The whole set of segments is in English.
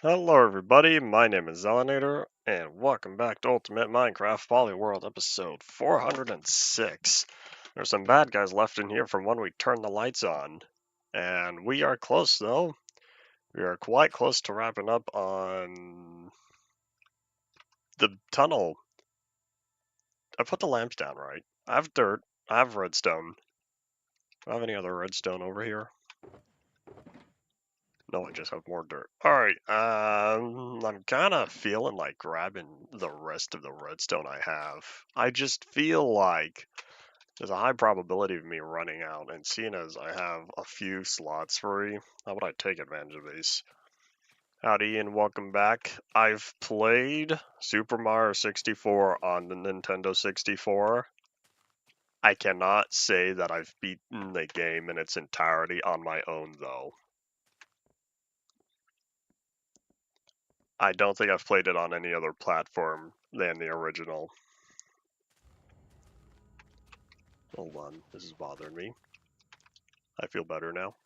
Hello everybody, my name is Zelinator, and welcome back to Ultimate Minecraft Polyworld episode 406. There's some bad guys left in here from when we turned the lights on. And we are close though. We are quite close to wrapping up on the tunnel. I put the lamps down right. I have dirt, I have redstone. Do I have any other redstone over here? No, I just have more dirt. Alright, I'm kind of feeling like grabbing the rest of the redstone I have. I just feel like there's a high probability of me running out, and seeing as I have a few slots free, how would I take advantage of these? Howdy and welcome back. I've played Super Mario 64 on the Nintendo 64. I cannot say that I've beaten the game in its entirety on my own, though. I don't think I've played it on any other platform than the original. Hold on, this is bothering me. I feel better now.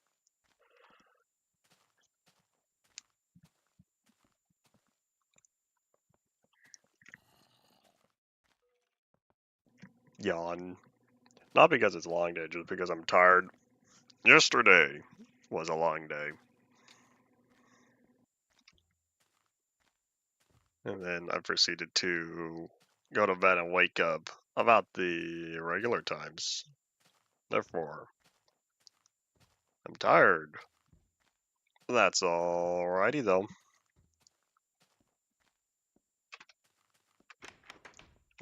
Yawn. Not because it's a long day, just because I'm tired. Yesterday was a long day. And then I proceeded to go to bed and wake up about the regular times. Therefore, I'm tired. That's alrighty though.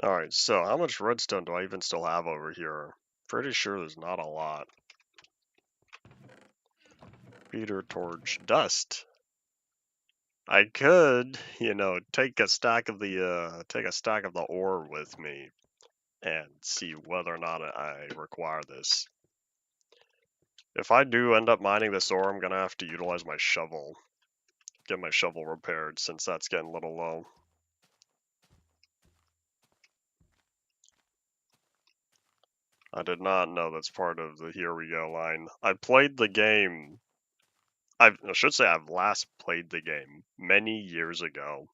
Alright, so how much redstone do I even still have over here? Pretty sure there's not a lot. Peter torch dust. I could, take a stack of the ore with me and see whether or not I require this. If I do end up mining this ore, I'm gonna have to utilize my shovel. Get my shovel repaired since that's getting a little low. I did not know that's part of the here we go line. I played the game. I should say I've last played the game many years ago,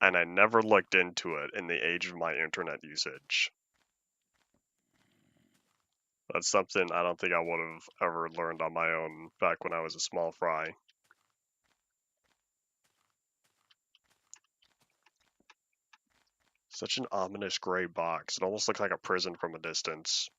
and I never looked into it in the age of my internet usage. That's something I don't think I would have ever learned on my own back when I was a small fry. Such an ominous gray box. It almost looks like a prison from a distance.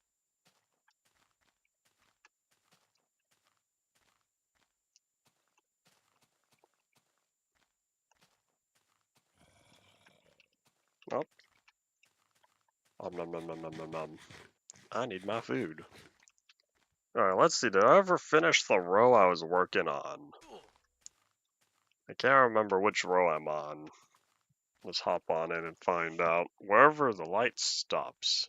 Oh. Nom nom nom nom nom nom. I need my food. Alright, let's see. Did I ever finish the row I was working on? I can't remember which row I'm on. Let's hop on in and find out. Wherever the light stops.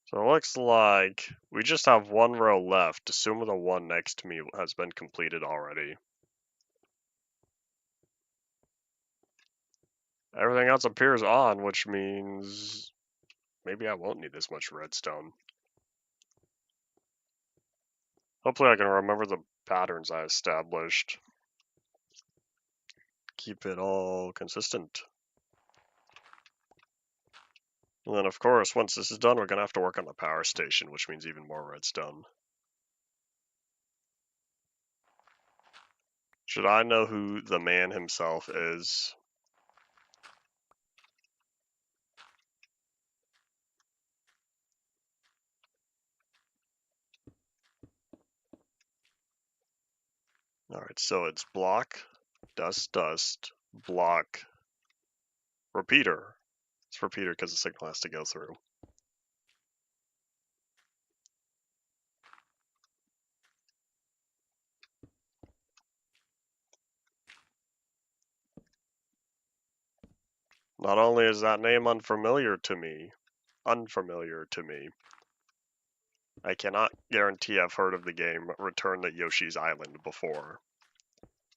So it looks like we just have one row left, assuming the one next to me has been completed already. Everything else appears on, which means maybe I won't need this much redstone. Hopefully I can remember the patterns I established. Keep it all consistent. And then of course, once this is done, we're gonna have to work on the power station, which means even more redstone. Should I know who the man himself is? Alright, so it's block, dust, dust, block, repeater. It's repeater because the signal has to go through. Not only is that name unfamiliar to me, I cannot guarantee I've heard of the game Return to Yoshi's Island before.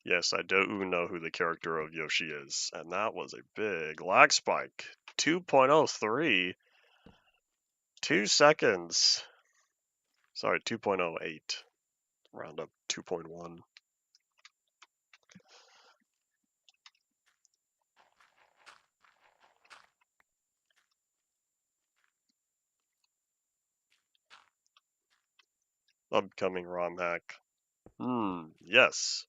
Yes, I do know who the character of Yoshi is, and that was a big lag spike. 2.03. 2 seconds. Sorry, 2.08. round up 2.1. Upcoming ROM hack. Yes.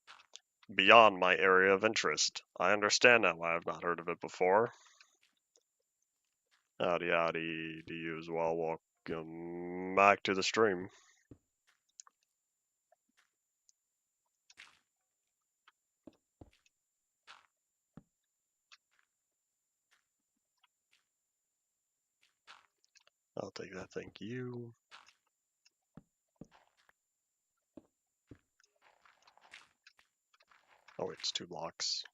Beyond my area of interest. I understand now why I've not heard of it before. Howdy howdy to you as well. Welcome back to the stream. I'll take that, thank you. Oh wait, it's 2 blocks.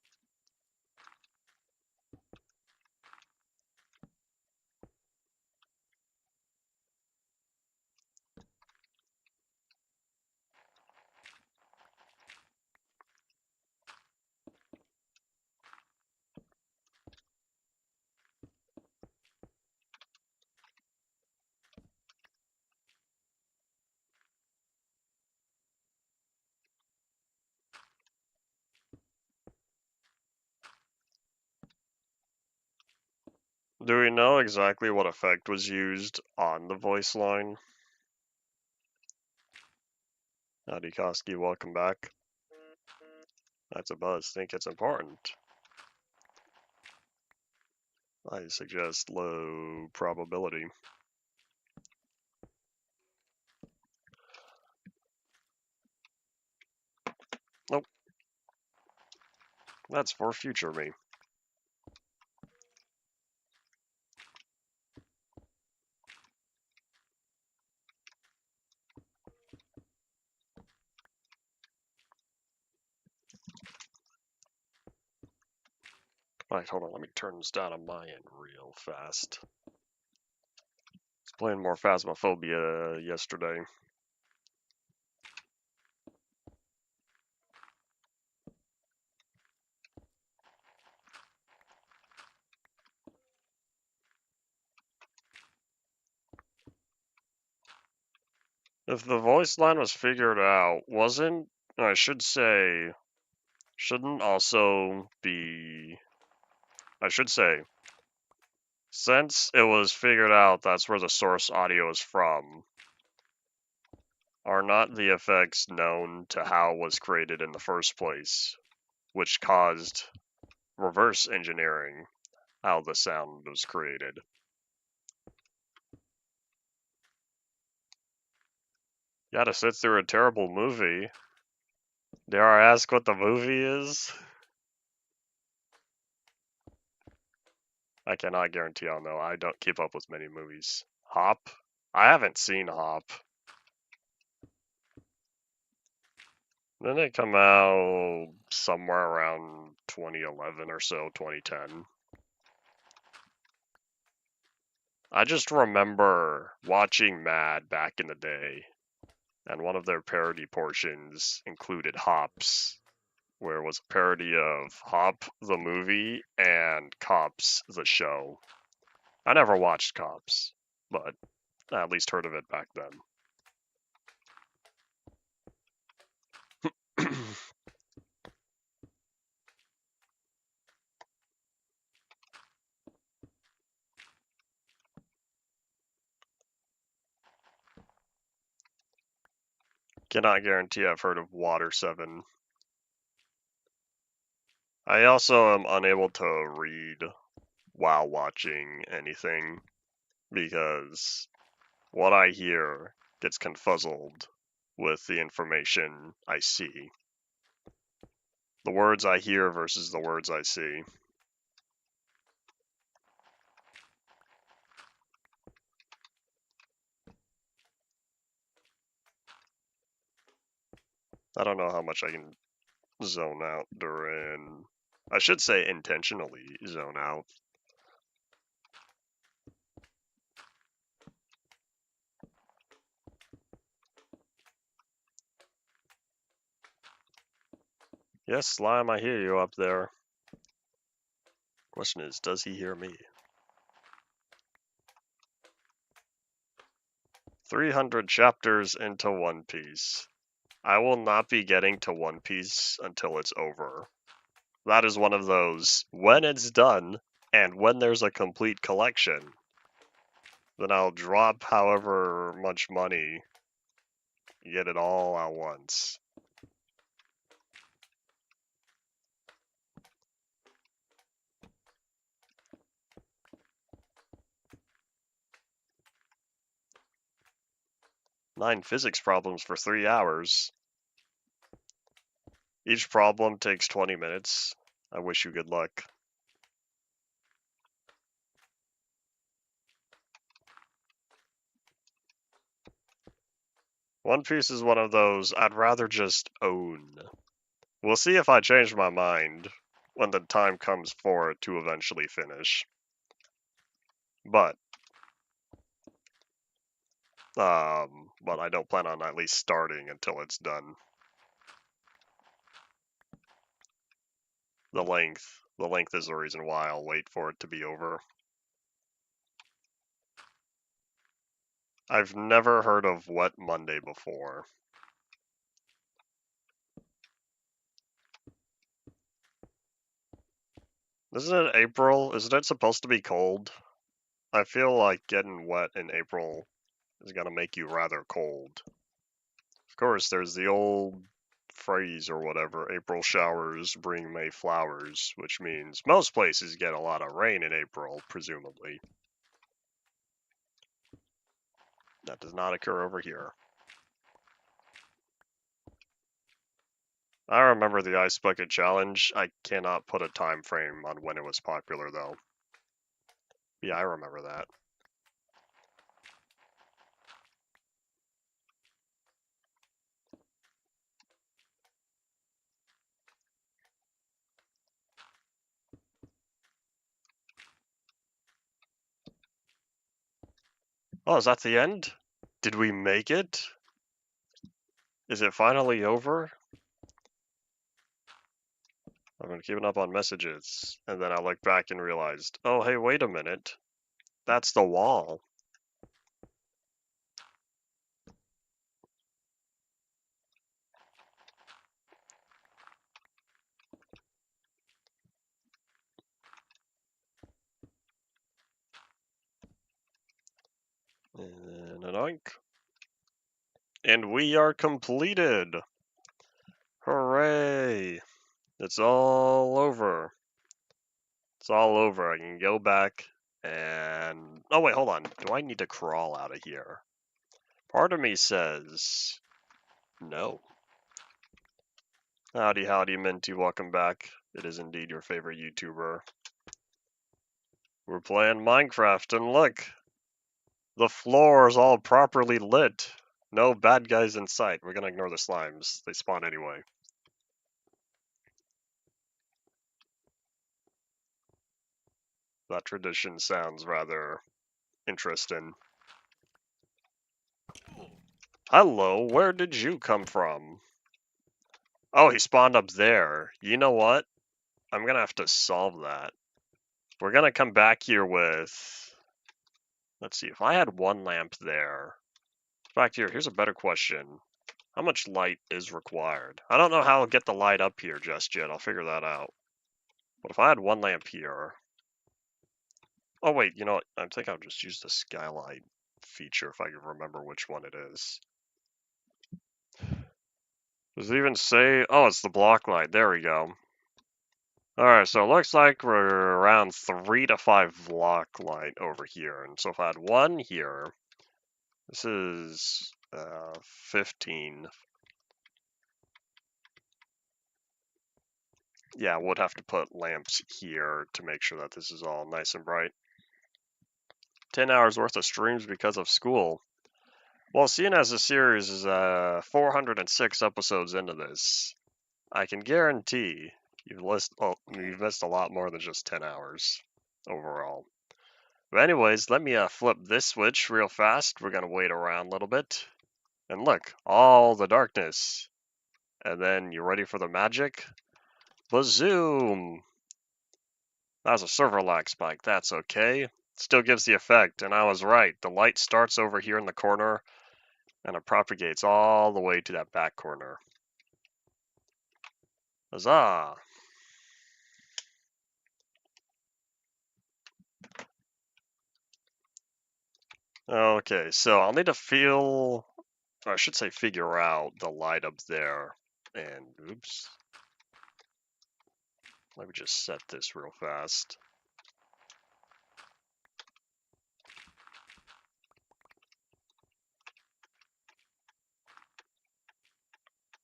Do we know exactly what effect was used on the voice line? Howdy Koski, welcome back. That's a buzz. Think it's important. I suggest low probability. Nope. That's for future me. Alright, hold on, let me turn this down on my end real fast. I was playing more Phasmophobia yesterday. If the voice line was figured out, I should say, shouldn't also be, I should say, since it was figured out that's where the source audio is from, are not the effects known to how it was created in the first place, which caused reverse engineering how the sound was created? You gotta sit through a terrible movie. Dare I ask what the movie is? I cannot guarantee I'll know. I don't keep up with many movies. Hop? I haven't seen Hop. Didn't it come out somewhere around 2011 or so, 2010? I just remember watching Mad back in the day, and one of their parody portions included Hops, where it was a parody of Hop the movie and Cops the show. I never watched Cops, but I at least heard of it back then. Cannot guarantee I've heard of Water 7. I also am unable to read while watching anything because what I hear gets confuzzled with the information I see. The words I hear versus the words I see. I don't know how much I can zone out during. I should say intentionally zone out. Yes, Slime, I hear you up there. Question is, does he hear me? 300 chapters into One Piece. I will not be getting to One Piece until it's over. That is one of those, when it's done, and when there's a complete collection, then I'll drop however much money, get it all at once. Nine physics problems for 3 hours. Each problem takes 20 minutes. I wish you good luck. One Piece is one of those I'd rather just own. We'll see if I change my mind when the time comes for it to eventually finish. But I don't plan on at least starting until it's done. The length is the reason why I'll wait for it to be over. I've never heard of Wet Monday before. Isn't it April? Isn't it supposed to be cold? I feel like getting wet in April is gonna make you rather cold. Of course, there's the old phrase or whatever, April showers bring May flowers, which means most places get a lot of rain in April, presumably. That does not occur over here. I remember the Ice Bucket Challenge. I cannot put a time frame on when it was popular, though. Yeah, I remember that. Oh, is that the end? Did we make it? Is it finally over? I've been keeping up on messages, and then I looked back and realized, oh, hey, wait a minute. That's the wall. And an oink. And we are completed. Hooray. It's all over. It's all over. I can go back and... Oh, wait, hold on. Do I need to crawl out of here? Part of me says... no. Howdy, howdy, Minty. Welcome back. It is indeed your favorite YouTuber. We're playing Minecraft, and look! The floor is all properly lit. No bad guys in sight. We're gonna ignore the slimes. They spawn anyway. That tradition sounds rather interesting. Hello, where did you come from? Oh, he spawned up there. You know what? I'm gonna have to solve that. We're gonna come back here with... Let's see, if I had one lamp there... In fact, here's a better question. How much light is required? I don't know how I'll get the light up here just yet. I'll figure that out. But if I had one lamp here... Oh wait, you know what? I think I'll just use the skylight feature if I can remember which one it is. Does it even say... Oh, it's the block light. There we go. Alright, so it looks like we're around 3 to 5 block light over here. And so if I had one here, this is 15. Yeah, we'll have to put lamps here to make sure that this is all nice and bright. 10 hours worth of streams because of school. Well, seeing as the series is 406 episodes into this, I can guarantee you've missed a lot more than just 10 hours overall. But anyways, let me flip this switch real fast. We're going to wait around a little bit. And look, all the darkness. And then you ready for the magic? Bazoom! That was a server lag spike. That's okay. Still gives the effect, and I was right. The light starts over here in the corner, And it propagates all the way to that back corner. Huzzah! Okay, so I'll need to or I should say figure out the light up there. And, oops. Let me just set this real fast.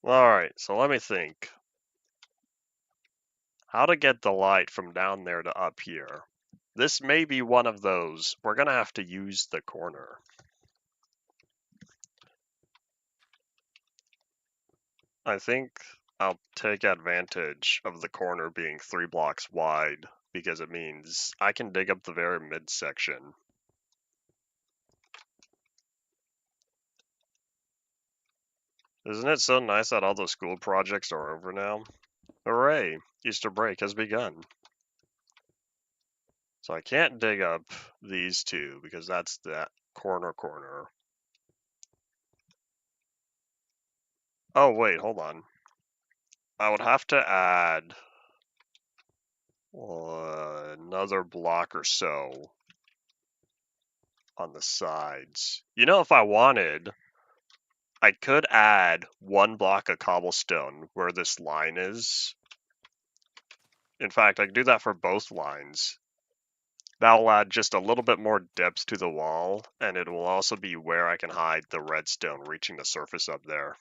Alright, so let me think. How to get the light from down there to up here. This may be one of those. We're gonna have to use the corner. I think I'll take advantage of the corner being 3 blocks wide, because it means I can dig up the very midsection. Isn't it so nice that all the school projects are over now? Hooray! Easter break has begun. So I can't dig up these two, because that's that corner. Oh, wait, hold on. I would have to add another block or so on the sides. You know, if I wanted, I could add 1 block of cobblestone where this line is. In fact, I could do that for both lines. That'll add just a little bit more depth to the wall, and it will also be where I can hide the redstone reaching the surface up there.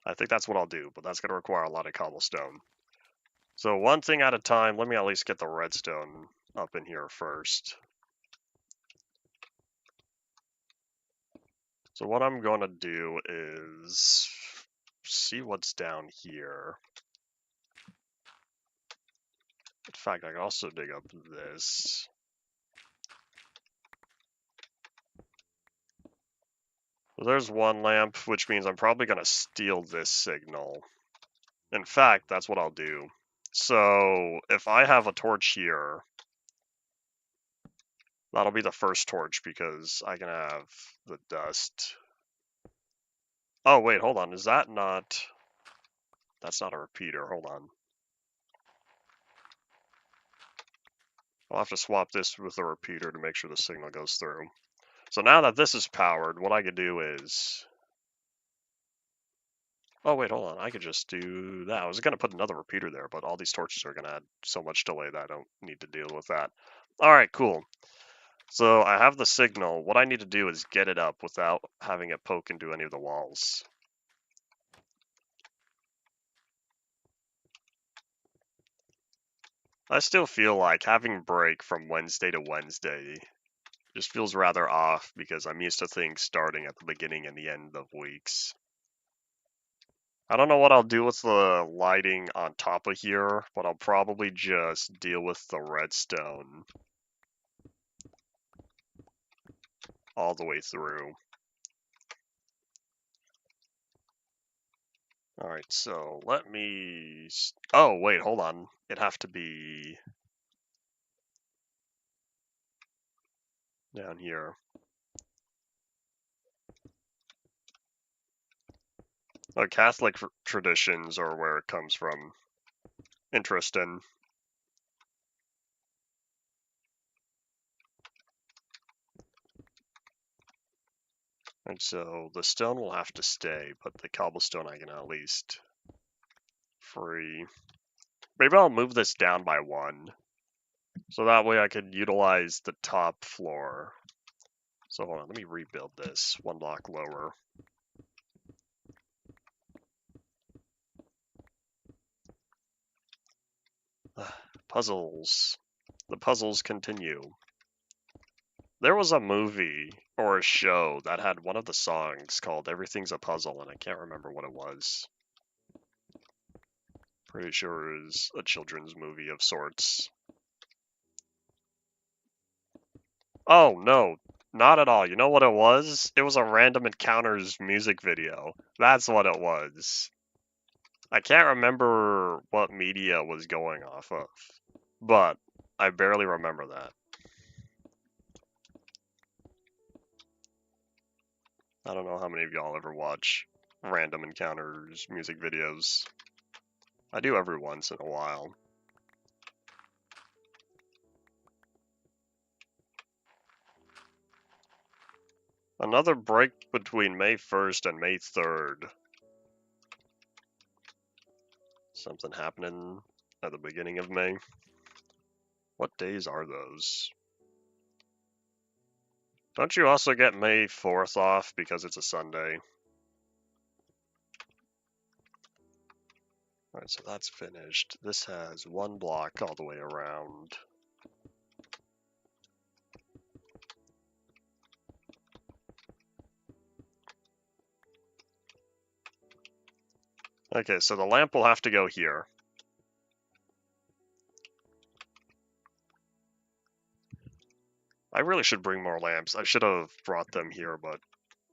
I think that's what I'll do, but that's going to require a lot of cobblestone. So one thing at a time, let me at least get the redstone up in here first. So what I'm going to do is see what's down here. In fact, I can also dig up this. So there's 1 lamp, which means I'm probably going to steal this signal. In fact, that's what I'll do. So if I have a torch here, that'll be the first torch because I can have the dust. Oh, wait, hold on. Is that not... That's not a repeater. Hold on. I'll have to swap this with a repeater to make sure the signal goes through. So now that this is powered, what I could do is... Oh, wait, hold on. I could just do that. I was going to put another repeater there, but all these torches are going to add so much delay that I don't need to deal with that. All right, cool. So I have the signal. What I need to do is get it up without having it poke into any of the walls. I still feel like having break from Wednesday to Wednesday just feels rather off because I'm used to things starting at the beginning and the end of weeks. I don't know what I'll do with the lighting on top of here, but I'll probably just deal with the redstone all the way through. Alright, so let me... Oh, wait, hold on. It'd have to be down here. Catholic traditions are where it comes from. Interesting. And so the stone will have to stay, but the cobblestone I can at least free. Maybe I'll move this down by 1. So that way I could utilize the top floor. So hold on, let me rebuild this 1 block lower. Puzzles. The puzzles continue. There was a movie or a show that had one of the songs called Everything's a Puzzle, and I can't remember what it was. Pretty sure it was a children's movie of sorts. Oh, no, not at all. You know what it was? It was a Random Encounters music video. That's what it was. I can't remember what media was going off of, but I barely remember that. I don't know how many of y'all ever watch Random Encounters music videos. I do every once in a while. Another break between May 1st and May 3rd. Something happening at the beginning of May. What days are those? Don't you also get May 4th off because it's a Sunday? Alright, so that's finished. This has one block all the way around. Okay, so the lamp will have to go here. I really should bring more lamps. I should have brought them here, but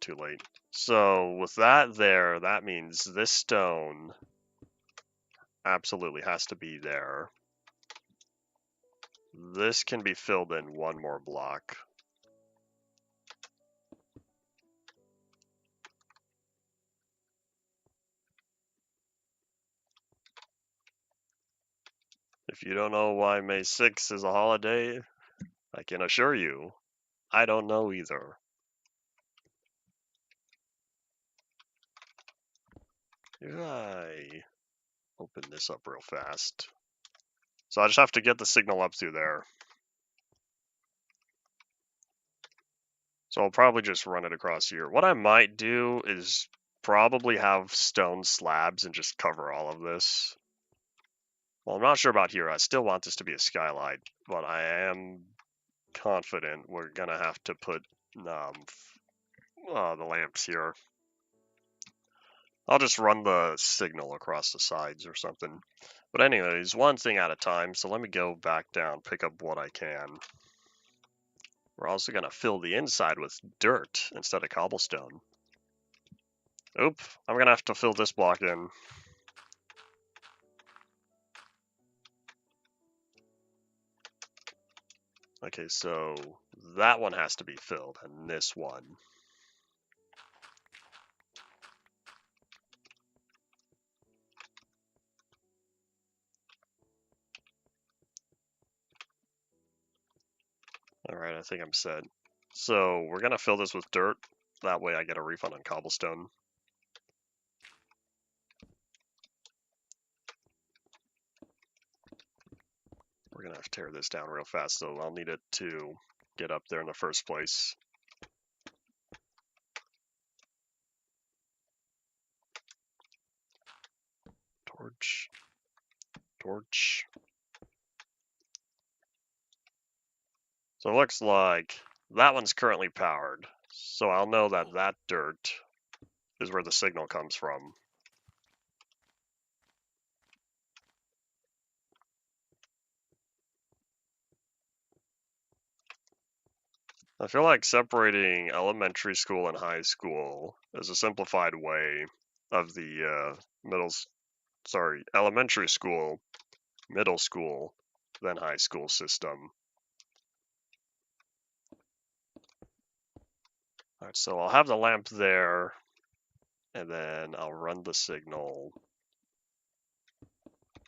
too late. So with that there, that means this stone absolutely has to be there. This can be filled in one more block. If you don't know why May 6th is a holiday, I can assure you, I don't know either. If I open this up real fast. So I just have to get the signal up through there. So I'll probably just run it across here. What I might do is probably have stone slabs and just cover all of this. Well, I'm not sure about here. I still want this to be a skylight, but I am confident we're gonna have to put the lamps here. I'll just run the signal across the sides or something. But anyways, one thing at a time, so let me go back down, pick up what I can. We're also gonna fill the inside with dirt instead of cobblestone. Oop, I'm gonna have to fill this block in. Okay, so that one has to be filled, and this one. Alright, I think I'm set. So we're gonna fill this with dirt. That way I get a refund on cobblestone. We're gonna have to tear this down real fast, so I'll need it to get up there in the first place. Torch. Torch. So it looks like that one's currently powered. So I'll know that that dirt is where the signal comes from. I feel like separating elementary school and high school is a simplified way of the elementary school, middle school, then high school system. Alright, so I'll have the lamp there, and then I'll run the signal.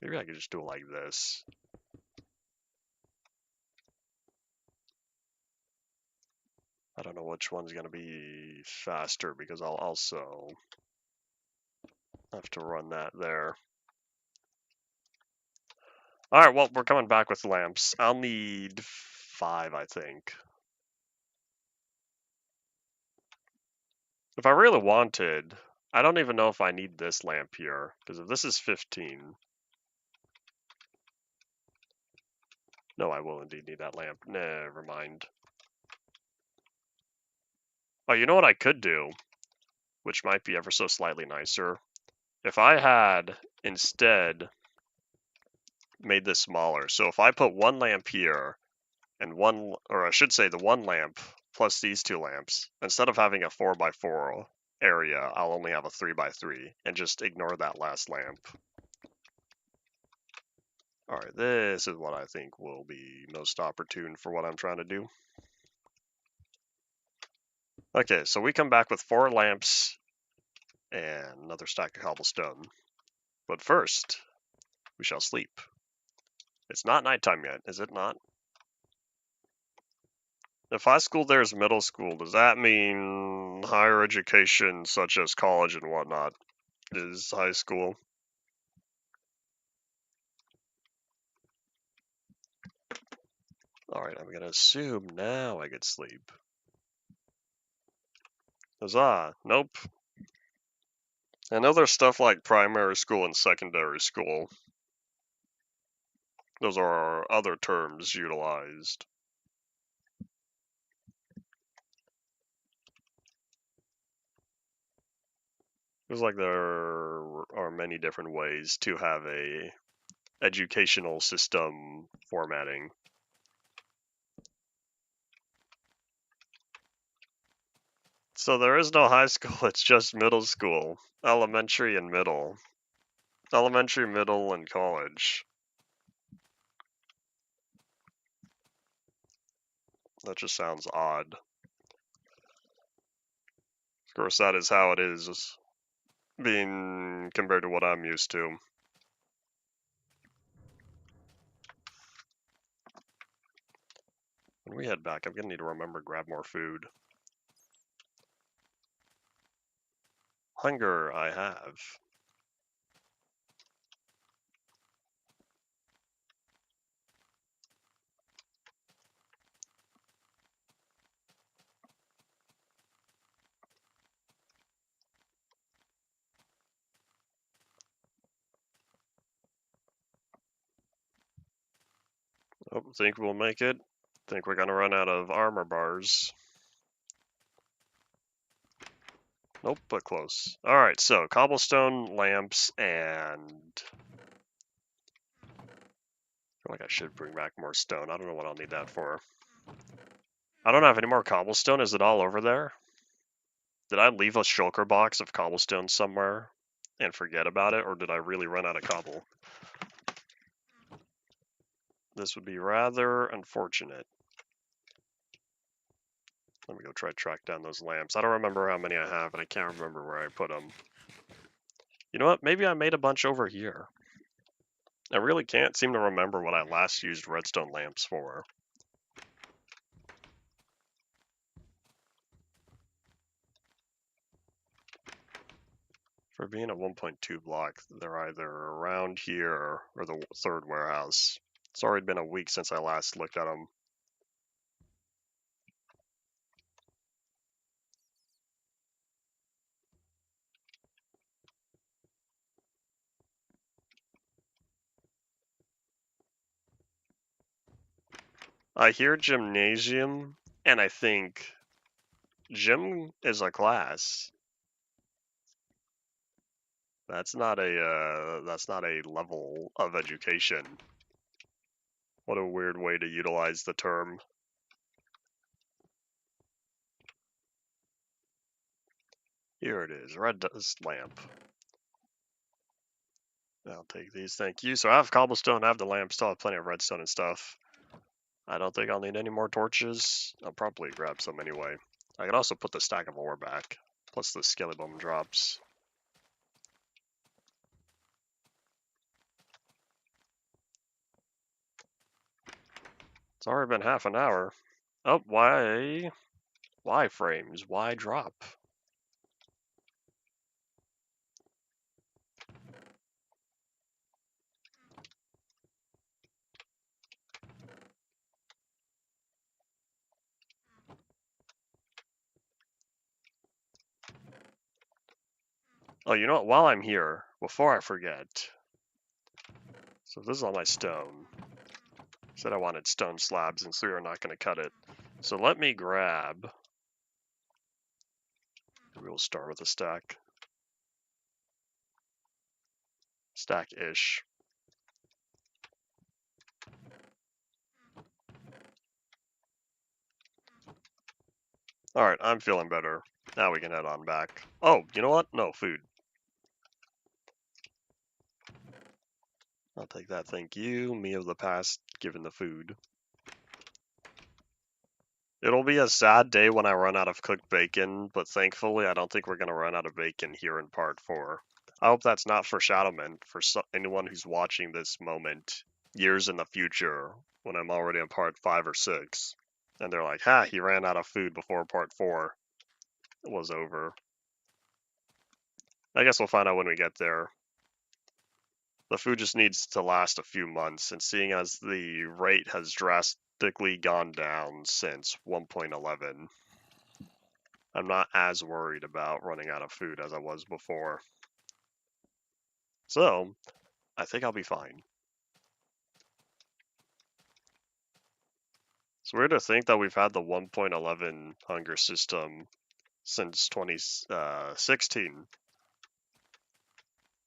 Maybe I could just do it like this. I don't know which one's going to be faster because I'll also have to run that there. Alright, well, we're coming back with lamps. I'll need 5, I think. If I really wanted, I don't even know if I need this lamp here, because if this is 15... No, I will indeed need that lamp. Never mind. Oh, you know what I could do? Which might be ever so slightly nicer. If I had, instead, made this smaller. So if I put one lamp here, and one, or I should say the one lamp plus these 2 lamps, instead of having a 4x4 area, I'll only have a 3x3, and just ignore that last lamp. Alright, this is what I think will be most opportune for what I'm trying to do. Okay, so we come back with 4 lamps and another stack of cobblestone. But first, we shall sleep. It's not nighttime yet, is it not? If high school there is middle school, does that mean higher education, such as college and whatnot, is high school? Alright, I'm gonna assume now I get sleep. Huzzah! Nope. I know there's stuff like primary school and secondary school. Those are other terms utilized. Feels like there are many different ways to have a educational system formatting. So there is no high school, it's just middle school. Elementary and middle. Elementary, middle, and college. That just sounds odd. Of course, that is how it is, being compared to what I'm used to. When we head back, I'm gonna need to remember to grab more food. Hunger I have. Oh, think we'll make it? Think we're gonna run out of armor bars. Nope, but close. Alright, so cobblestone, lamps, and... I feel like I should bring back more stone. I don't know what I'll need that for. I don't have any more cobblestone. Is it all over there? Did I leave a shulker box of cobblestone somewhere and forget about it, or did I really run out of cobble? This would be rather unfortunate. Let me go try to track down those lamps. I don't remember how many I have, and I can't remember where I put them. You know what? Maybe I made a bunch over here. I really can't seem to remember what I last used redstone lamps for. For being a 1.2 block, they're either around here or the third warehouse. It's already been a week since I last looked at them. I hear gymnasium, and I think gym is a class. That's not a level of education. What a weird way to utilize the term. Here it is, red dust lamp. I'll take these, thank you. So I have cobblestone, I have the lamp, still have plenty of redstone and stuff. I don't think I'll need any more torches. I'll probably grab some anyway. I could also put the stack of ore back, plus the skelly bone drops. It's already been half an hour. Oh, why? Why frames? Why drop? Oh, you know what? While I'm here, before I forget. So this is all my stone. Said I wanted stone slabs, and so we are not going to cut it. So let me grab. We will start with a stack. Stack-ish. Alright, I'm feeling better. Now we can head on back. Oh, you know what? No, food. I'll take that, thank you. Me of the past, given the food. It'll be a sad day when I run out of cooked bacon, but thankfully I don't think we're going to run out of bacon here in part 4. I hope that's not foreshadowment for anyone who's watching this moment years in the future when I'm already in part 5 or 6. And they're like, ha, he ran out of food before part 4 was over. I guess we'll find out when we get there. The food just needs to last a few months, and seeing as the rate has drastically gone down since 1.11, I'm not as worried about running out of food as I was before. So, I think I'll be fine. It's weird to think that we've had the 1.11 hunger system since 2016.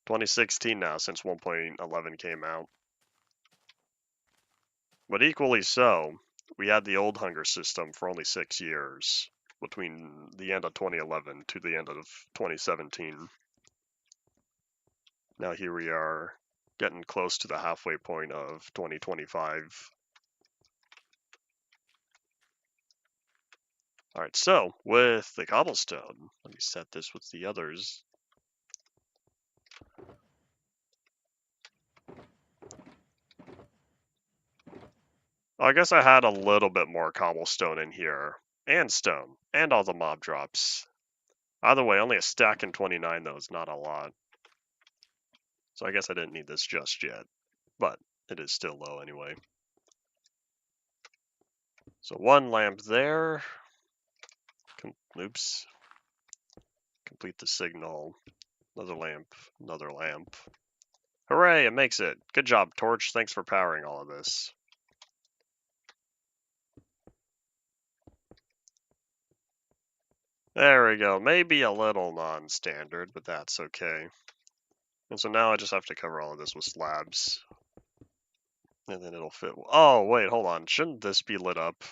2016 now, since 1.11 came out. But equally so, we had the old hunger system for only 6 years, between the end of 2011 to the end of 2017. Now here we are, getting close to the halfway point of 2025. Alright, so, with the cobblestone, let me set this with the others. I guess I had a little bit more cobblestone in here, and stone, and all the mob drops. Either way, only a stack in 29 though is not a lot. So I guess I didn't need this just yet, but it is still low anyway. So one lamp there. Oops. Complete the signal. Another lamp, another lamp. Hooray, it makes it. Good job, Torch. Thanks for powering all of this. There we go. Maybe a little non-standard, but that's okay. And so now I just have to cover all of this with slabs. And then it'll fit. Oh, wait, hold on. Shouldn't this be lit up?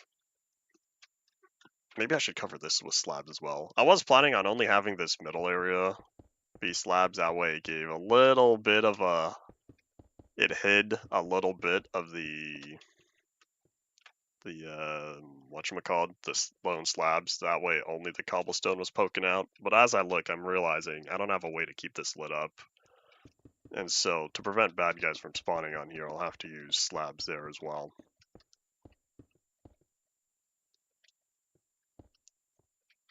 Maybe I should cover this with slabs as well. I was planning on only having this middle area be slabs. That way it gave a little bit of a... It hid a little bit of the whatchamacallit, the lone slabs. That way only the cobblestone was poking out. But as I look, I'm realizing I don't have a way to keep this lit up. And so to prevent bad guys from spawning on here, I'll have to use slabs there as well.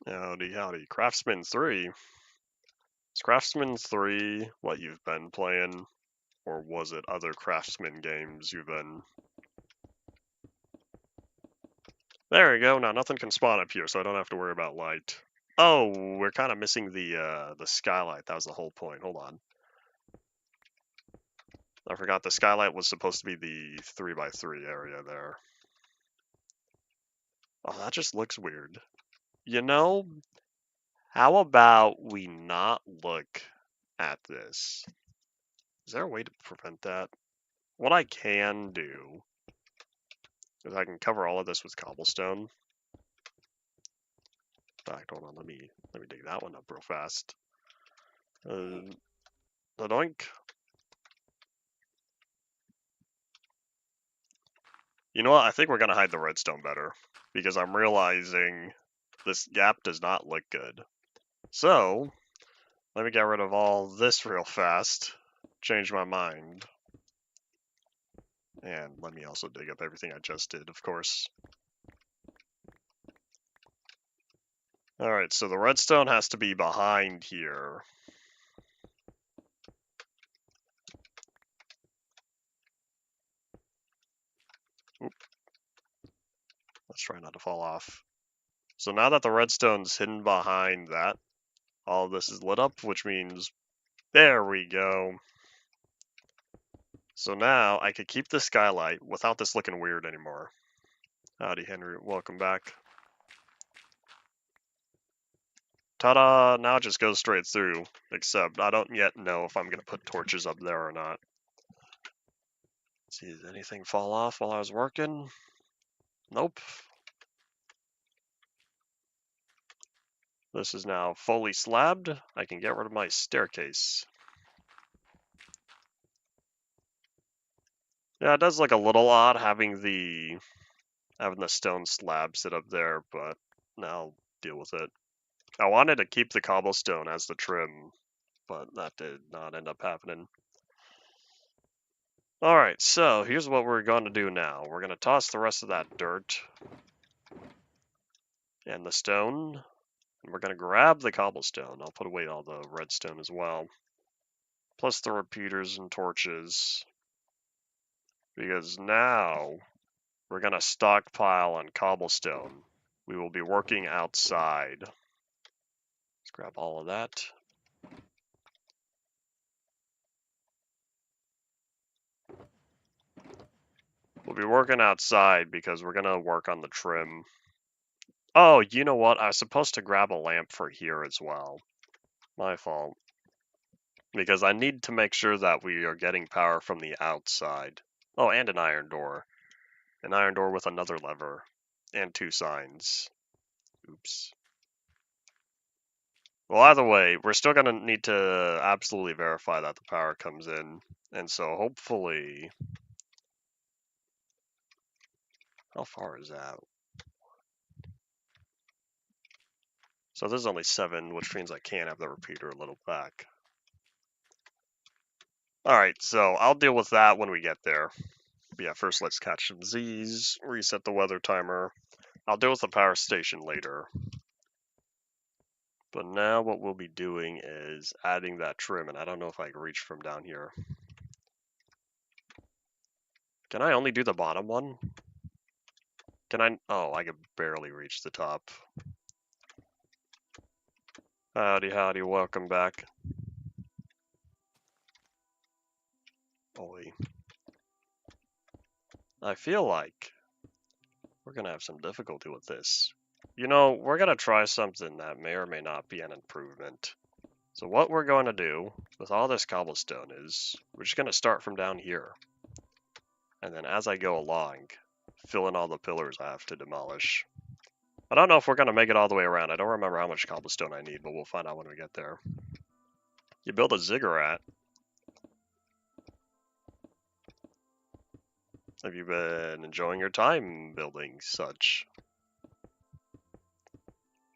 Howdy, howdy. Craftsman 3. Is Craftsman 3 what you've been playing? Or was it other Craftsman games you've been... There we go. Now nothing can spawn up here, so I don't have to worry about light. Oh, we're kind of missing the skylight. That was the whole point. Hold on. I forgot the skylight was supposed to be the 3x3 area there. Oh, that just looks weird. You know, how about we not look at this? Is there a way to prevent that? What I can do is I can cover all of this with cobblestone. In fact, hold on, let me dig that one up real fast. Doink. You know what? I think we're gonna hide the redstone better because I'm realizing this gap does not look good. So let me get rid of all this real fast. Change my mind. And let me also dig up everything I just did, of course. Alright, so the redstone has to be behind here. Oop. Let's try not to fall off. So now that the redstone's hidden behind that, all of this is lit up, which means... There we go. So now I could keep the skylight without this looking weird anymore. Howdy, Henry. Welcome back. Ta-da! Now it just goes straight through, except I don't yet know if I'm going to put torches up there or not. Let's see, did anything fall off while I was working? Nope. This is now fully slabbed. I can get rid of my staircase. Yeah, it does look a little odd having the stone slab sit up there, but now I'll deal with it. I wanted to keep the cobblestone as the trim, but that did not end up happening. Alright, so here's what we're going to do now. We're going to toss the rest of that dirt and the stone, and we're going to grab the cobblestone. I'll put away all the redstone as well, plus the repeaters and torches, because now we're going to stockpile on cobblestone. We will be working outside. Let's grab all of that. We'll be working outside because we're going to work on the trim. Oh, you know what? I was supposed to grab a lamp for here as well. My fault. Because I need to make sure that we are getting power from the outside. Oh, and an iron door. An iron door with another lever. And 2 signs. Oops. Well, either way, we're still going to need to absolutely verify that the power comes in. And so hopefully... How far is that? So there's only 7, which means I can't have the repeater a little back. Alright, so I'll deal with that when we get there. But yeah, first let's catch some Z's, reset the weather timer. I'll deal with the power station later. But now what we'll be doing is adding that trim, and I don't know if I can reach from down here. Can I only do the bottom one? Can I? Oh, I could barely reach the top. Howdy, howdy, welcome back. Boy. I feel like we're gonna have some difficulty with this. You know, we're gonna try something that may or may not be an improvement. So what we're going to do with all this cobblestone is we're just gonna start from down here. And then as I go along, fill in all the pillars I have to demolish. I don't know if we're going to make it all the way around. I don't remember how much cobblestone I need, but we'll find out when we get there. You build a ziggurat. Have you been enjoying your time building such?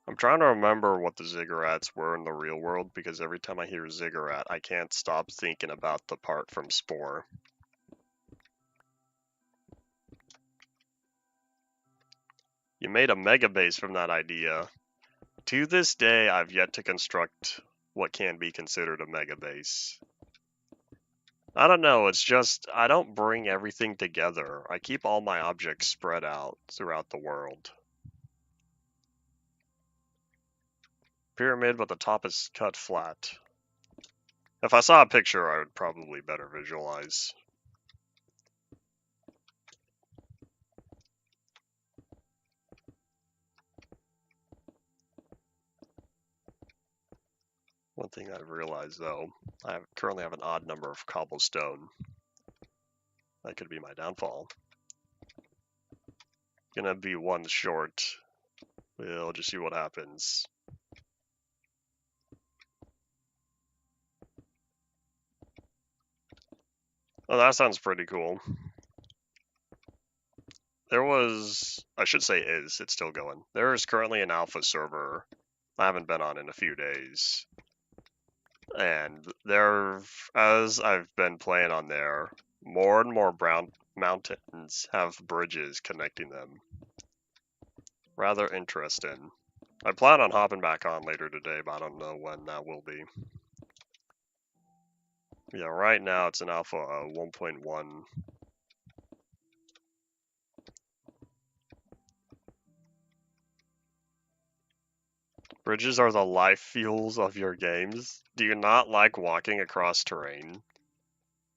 I'm trying to remember what the ziggurats were in the real world, because every time I hear ziggurat, I can't stop thinking about the part from Spore. You made a mega base from that idea. To this day, I've yet to construct what can be considered a mega base. I don't know, it's just, I don't bring everything together. I keep all my objects spread out throughout the world. Pyramid, but the top is cut flat. If I saw a picture, I would probably better visualize. One thing I've realized, though, I currently have an odd number of cobblestone. That could be my downfall. Gonna be 1 short. We'll just see what happens. Oh, that sounds pretty cool. There was, I should say is, it's still going. There is currently an alpha server I haven't been on in a few days. And there, as I've been playing on there, more and more brown mountains have bridges connecting them. Rather interesting. I plan on hopping back on later today, but I don't know when that will be. Yeah, right now it's an alpha 1.1. Bridges are the life fuels of your games. Do you not like walking across terrain?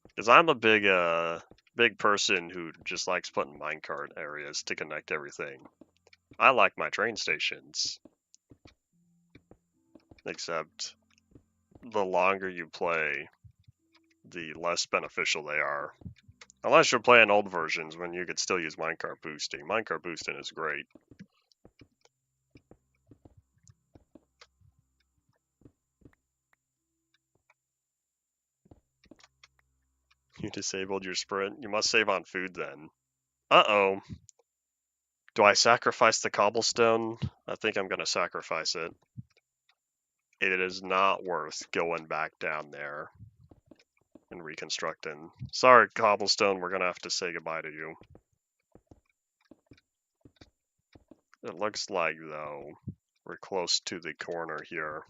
Because I'm a big person who just likes putting minecart areas to connect everything. I like my train stations. Except the longer you play, the less beneficial they are. Unless you're playing old versions when you could still use minecart boosting. Minecart boosting is great. You disabled your sprint? You must save on food then. Uh-oh. Do I sacrifice the cobblestone? I think I'm gonna sacrifice it. It is not worth going back down there and reconstructing. Sorry, cobblestone, we're gonna have to say goodbye to you. It looks like, though, we're close to the corner here.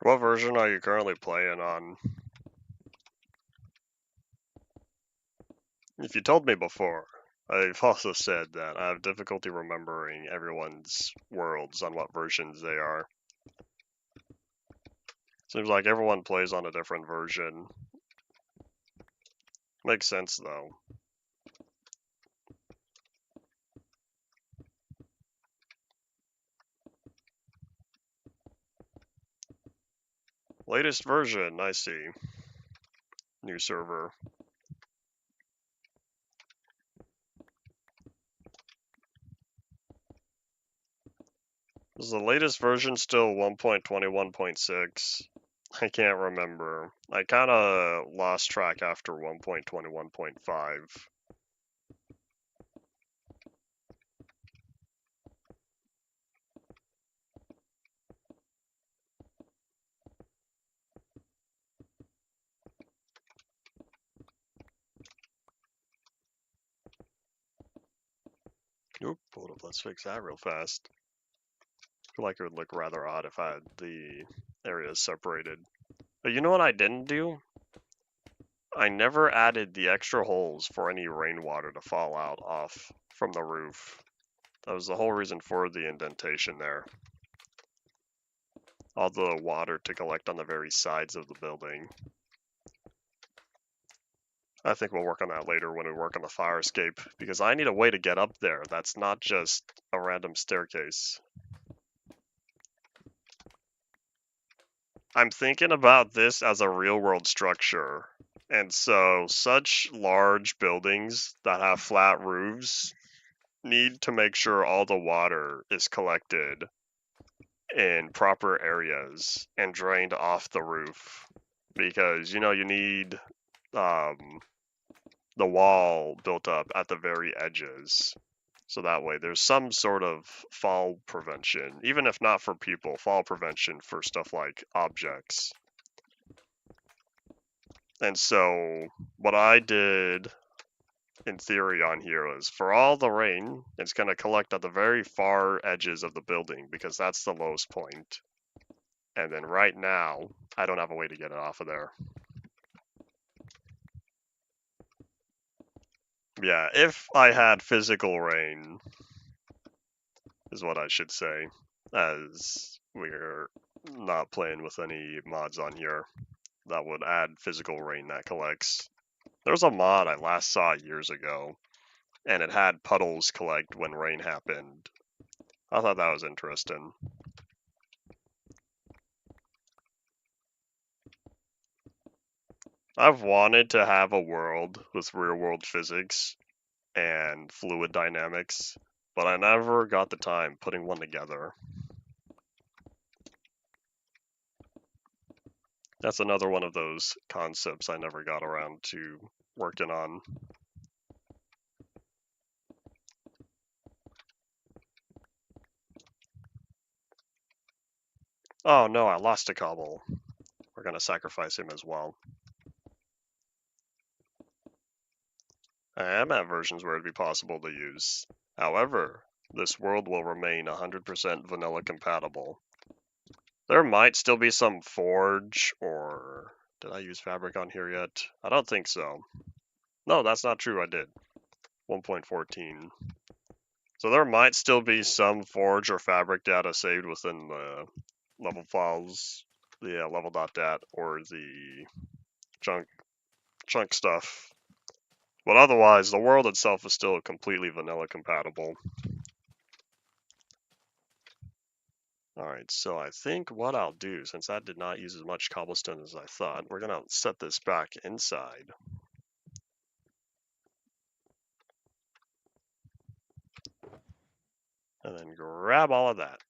What version are you currently playing on? If you told me before, I've also said that I have difficulty remembering everyone's worlds on what versions they are. Seems like everyone plays on a different version. Makes sense, though. Latest version, I see. New server. Is the latest version still 1.21.6? I can't remember. I kinda lost track after 1.21.5. Oop, hold up, let's fix that real fast. I feel like it would look rather odd if I had the areas separated. But you know what I didn't do? I never added the extra holes for any rainwater to fall out off from the roof. That was the whole reason for the indentation there. All the water to collect on the very sides of the building. I think we'll work on that later when we work on the fire escape, because I need a way to get up there. That's not just a random staircase. I'm thinking about this as a real world structure. And so such large buildings that have flat roofs need to make sure all the water is collected in proper areas and drained off the roof. Because, you know, you need the wall built up at the very edges. So that way there's some sort of fall prevention, even if not for people, fall prevention for stuff like objects. And so what I did in theory on here is for all the rain, it's going to collect at the very far edges of the building because that's the lowest point. And then right now, I don't have a way to get it off of there. Yeah, if I had physical rain, is what I should say, as we're not playing with any mods on here that would add physical rain that collects. There was a mod I last saw years ago, and it had puddles collect when rain happened. I thought that was interesting. I've wanted to have a world with real world physics and fluid dynamics, but I never got the time putting one together. That's another one of those concepts I never got around to working on. Oh no, I lost a cobble. We're gonna sacrifice him as well. I am at versions where it'd be possible to use. However, this world will remain 100% vanilla compatible. There might still be some forge, or did I use fabric on here yet? I don't think so. No, that's not true, I did. 1.14. So there might still be some forge or fabric data saved within the level files, the level.dat, or the chunk stuff. But otherwise, the world itself is still completely vanilla compatible. Alright, so I think what I'll do, since that did not use as much cobblestone as I thought, we're gonna set this back inside. And then grab all of that.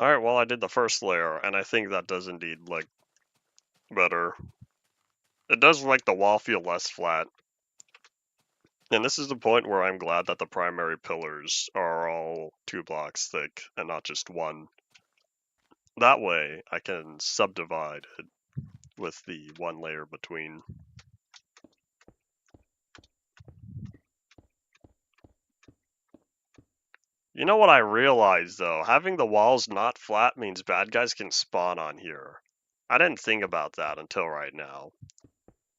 Alright, well I did the first layer, and I think that does indeed look better. It does make the wall feel less flat. And this is the point where I'm glad that the primary pillars are all 2 blocks thick and not just one. That way I can subdivide it with the 1 layer between. You know what I realized though? Having the walls not flat means bad guys can spawn on here. I didn't think about that until right now.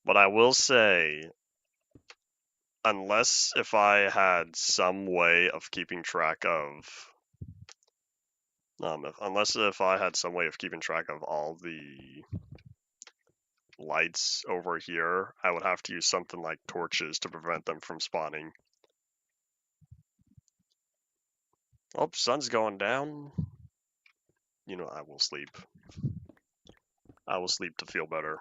But I will say, unless if I had some way of keeping track of unless if I had some way of keeping track of all the lights over here, I would have to use something like torches to prevent them from spawning. Oh, sun's going down. You know, I will sleep. I will sleep to feel better.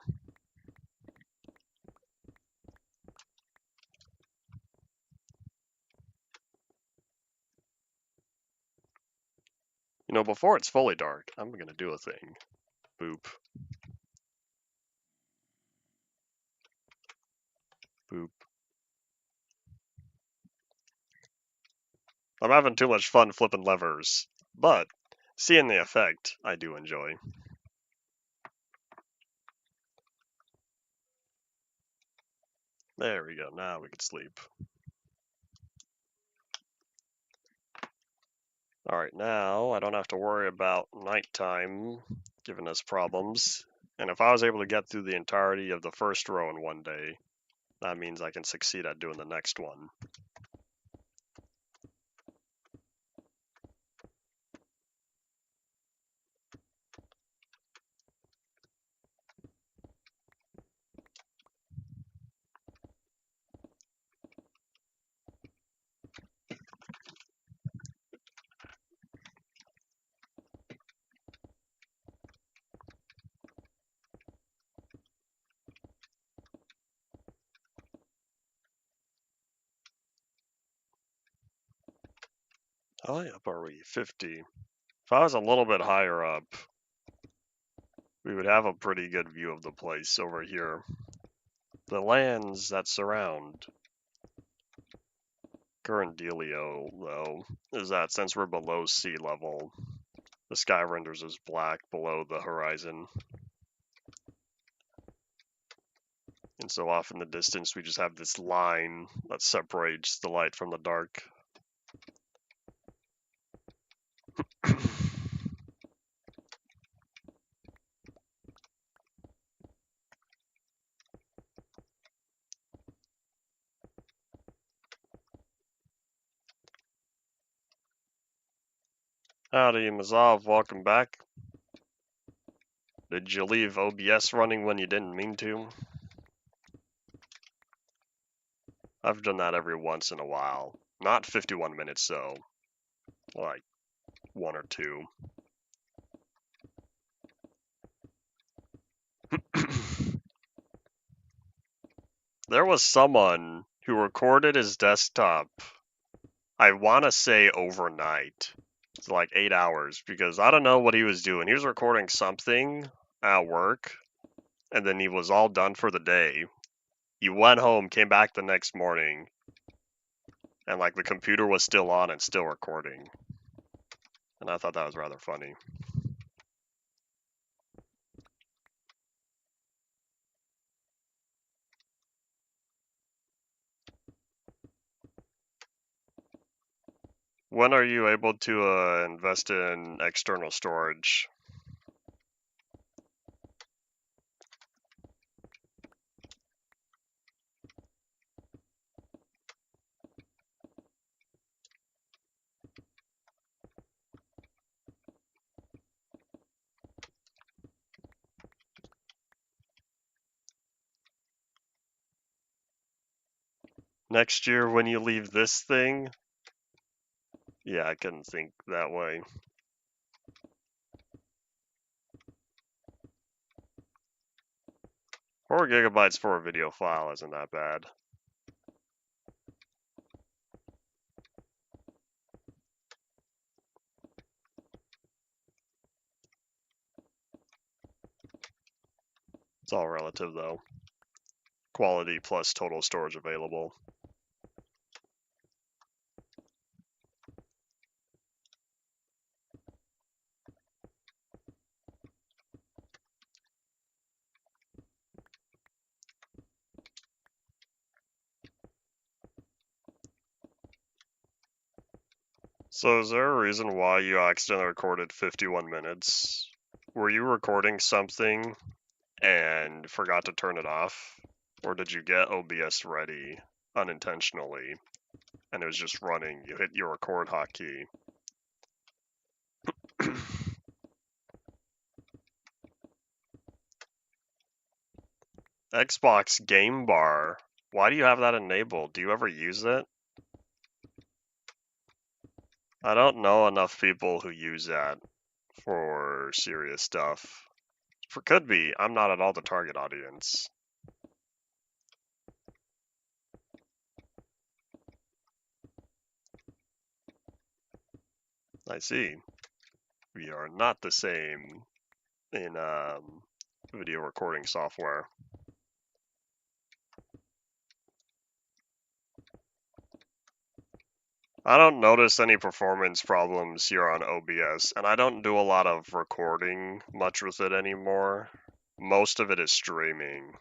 You know, before it's fully dark, I'm gonna do a thing. Boop. Boop. I'm having too much fun flipping levers, but seeing the effect, I do enjoy. There we go, now we can sleep. Alright, now I don't have to worry about nighttime giving us problems. And if I was able to get through the entirety of the first row in one day, that means I can succeed at doing the next one. How high up are we? 50. If I was a little bit higher up, we would have a pretty good view of the place over here. The lands that surround. Current dealio, though, is that since we're below sea level, the sky renders as black below the horizon. And so off in the distance, we just have this line that separates the light from the dark. Howdy, Mazov, welcome back. Did you leave OBS running when you didn't mean to? I've done that every once in a while. Not 51 minutes, though. Like, 1 or 2. There was someone who recorded his desktop, I want to say overnight. It's like 8 hours, because I don't know what he was doing. He was recording something at work, and then he was all done for the day. He went home, came back the next morning, and like the computer was still on and still recording. And I thought that was rather funny. When are you able to invest in external storage? Next year when you leave this thing? Yeah, I couldn't think that way. 4 GB for a video file isn't that bad. It's all relative though. Quality plus total storage available. So is there a reason why you accidentally recorded 51 minutes? Were you recording something and forgot to turn it off? Or did you get OBS ready unintentionally and it was just running? You hit your record hotkey. Xbox Game Bar. Why do you have that enabled? Do you ever use it? I don't know enough people who use that for serious stuff. Could be. I'm not at all the target audience. I see. We are not the same in video recording software. I don't notice any performance problems here on OBS, and I don't do a lot of recording much with it anymore. Most of it is streaming.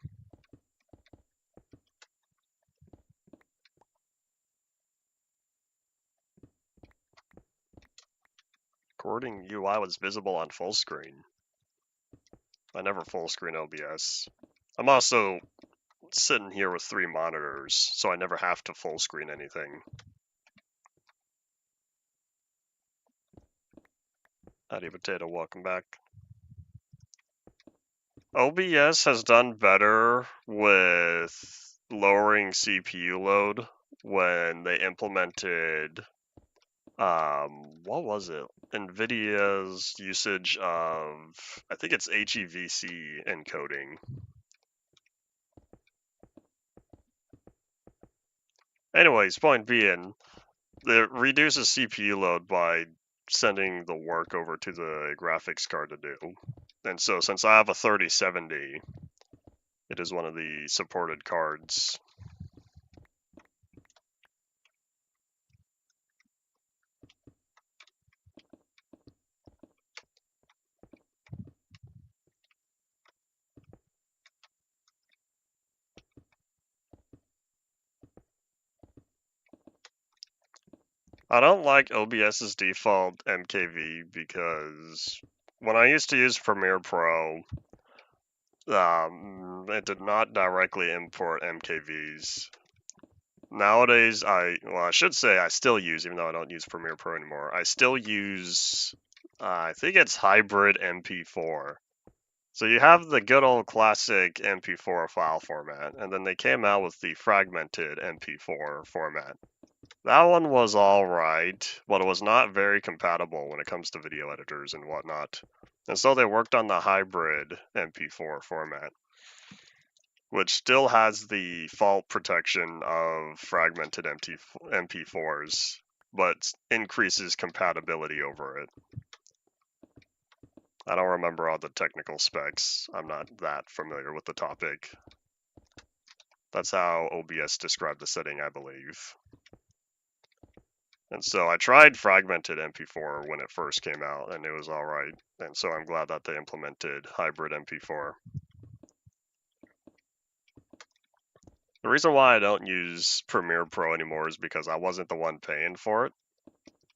Recording UI was visible on full screen. I never full screen OBS. I'm also sitting here with 3 monitors, so I never have to full screen anything. Howdy potato, welcome back. OBS has done better with lowering CPU load when they implemented, what was it? NVIDIA's usage of, I think it's HEVC encoding. Anyways, point being, it reduces CPU load by sending the work over to the graphics card to do. And so since I have a 3070, it is one of the supported cards. I don't like OBS's default MKV because when I used to use Premiere Pro, it did not directly import MKVs. Nowadays, I should say I still use, even though I don't use Premiere Pro anymore, I still use, I think it's hybrid MP4. So you have the good old classic MP4 file format, and then they came out with the fragmented MP4 format. That one was alright, but it was not very compatible when it comes to video editors and whatnot. And so they worked on the hybrid MP4 format, which still has the fault protection of fragmented MP4s, but increases compatibility over it. I don't remember all the technical specs. I'm not that familiar with the topic. That's how OBS described the setting, I believe. And so I tried fragmented MP4 when it first came out, and it was alright. And so I'm glad that they implemented hybrid MP4. The reason why I don't use Premiere Pro anymore is because I wasn't the one paying for it.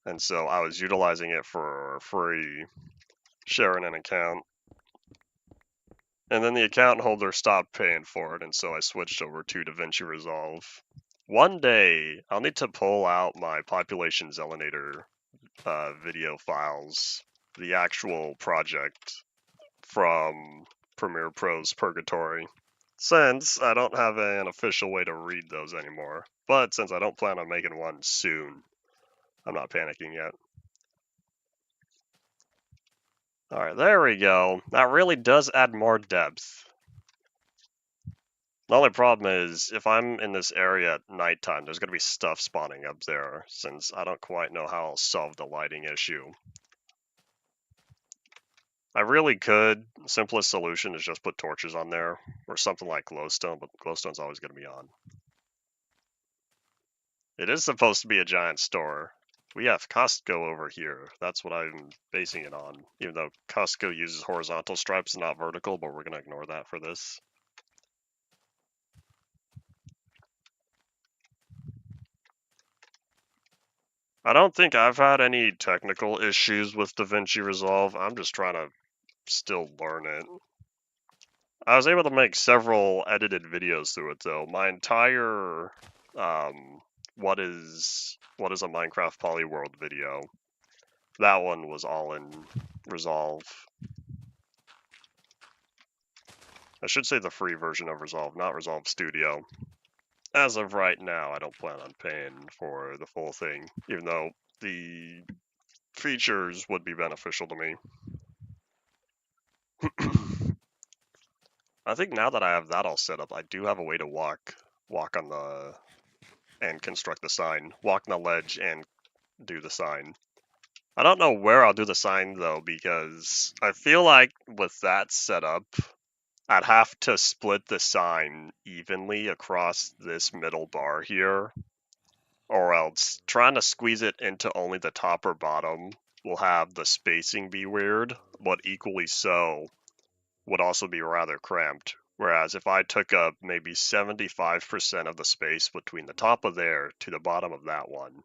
And so I was utilizing it for free, sharing an account. And then the account holder stopped paying for it, and so I switched over to DaVinci Resolve. One day, I'll need to pull out my Population Zelinator video files, the actual project from Premiere Pro's Purgatory, since I don't have an official way to read those anymore. But since I don't plan on making one soon, I'm not panicking yet. Alright, there we go. That really does add more depth. The only problem is, if I'm in this area at nighttime, there's going to be stuff spawning up there, since I don't quite know how I'll solve the lighting issue. I really could. Simplest solution is just put torches on there, or something like glowstone, but glowstone's always going to be on. It is supposed to be a giant store. We have Costco over here. That's what I'm basing it on, even though Costco uses horizontal stripes and not vertical, but we're going to ignore that for this. I don't think I've had any technical issues with DaVinci Resolve. I'm just trying to still learn it. I was able to make several edited videos through it though. My entire what is a Minecraft Polyworld video. That one was all in Resolve. I should say the free version of Resolve, not Resolve Studio. As of right now, I don't plan on paying for the full thing, even though the features would be beneficial to me. I think now that I have that all set up, I do have a way to walk on the and construct the sign. Walk on the ledge and do the sign. I don't know where I'll do the sign though, because I feel like with that setup, I'd have to split the sign evenly across this middle bar here, or else trying to squeeze it into only the top or bottom will have the spacing be weird, but equally so would also be rather cramped. Whereas if I took up maybe 75% of the space between the top of there to the bottom of that one,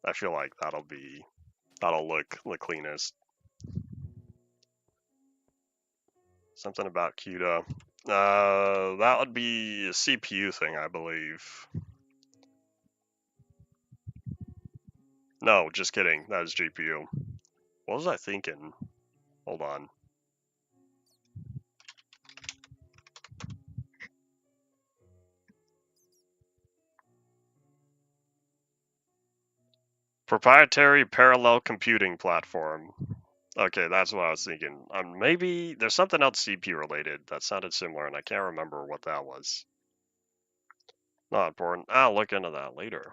I feel like that'll look the cleanest. Something about CUDA. That would be a CPU thing, I believe. No, just kidding. That is GPU. What was I thinking? Hold on. Proprietary parallel computing platform. Okay, that's what I was thinking. Maybe there's something else CPU related that sounded similar, and I can't remember what that was. Not important. I'll look into that later.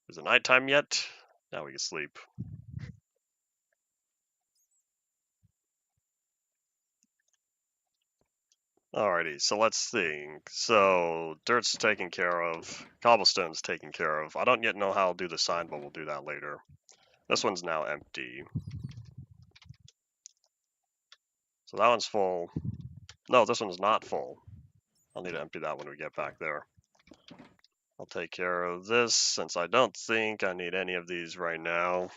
Is it nighttime yet? Now we can sleep. Alrighty, so let's think. So, dirt's taken care of. Cobblestone's taken care of. I don't yet know how I'll do the sign, but we'll do that later. This one's now empty. So that one's full. No, this one's not full. I'll need to empty that when we get back there. I'll take care of this, since I don't think I need any of these right now.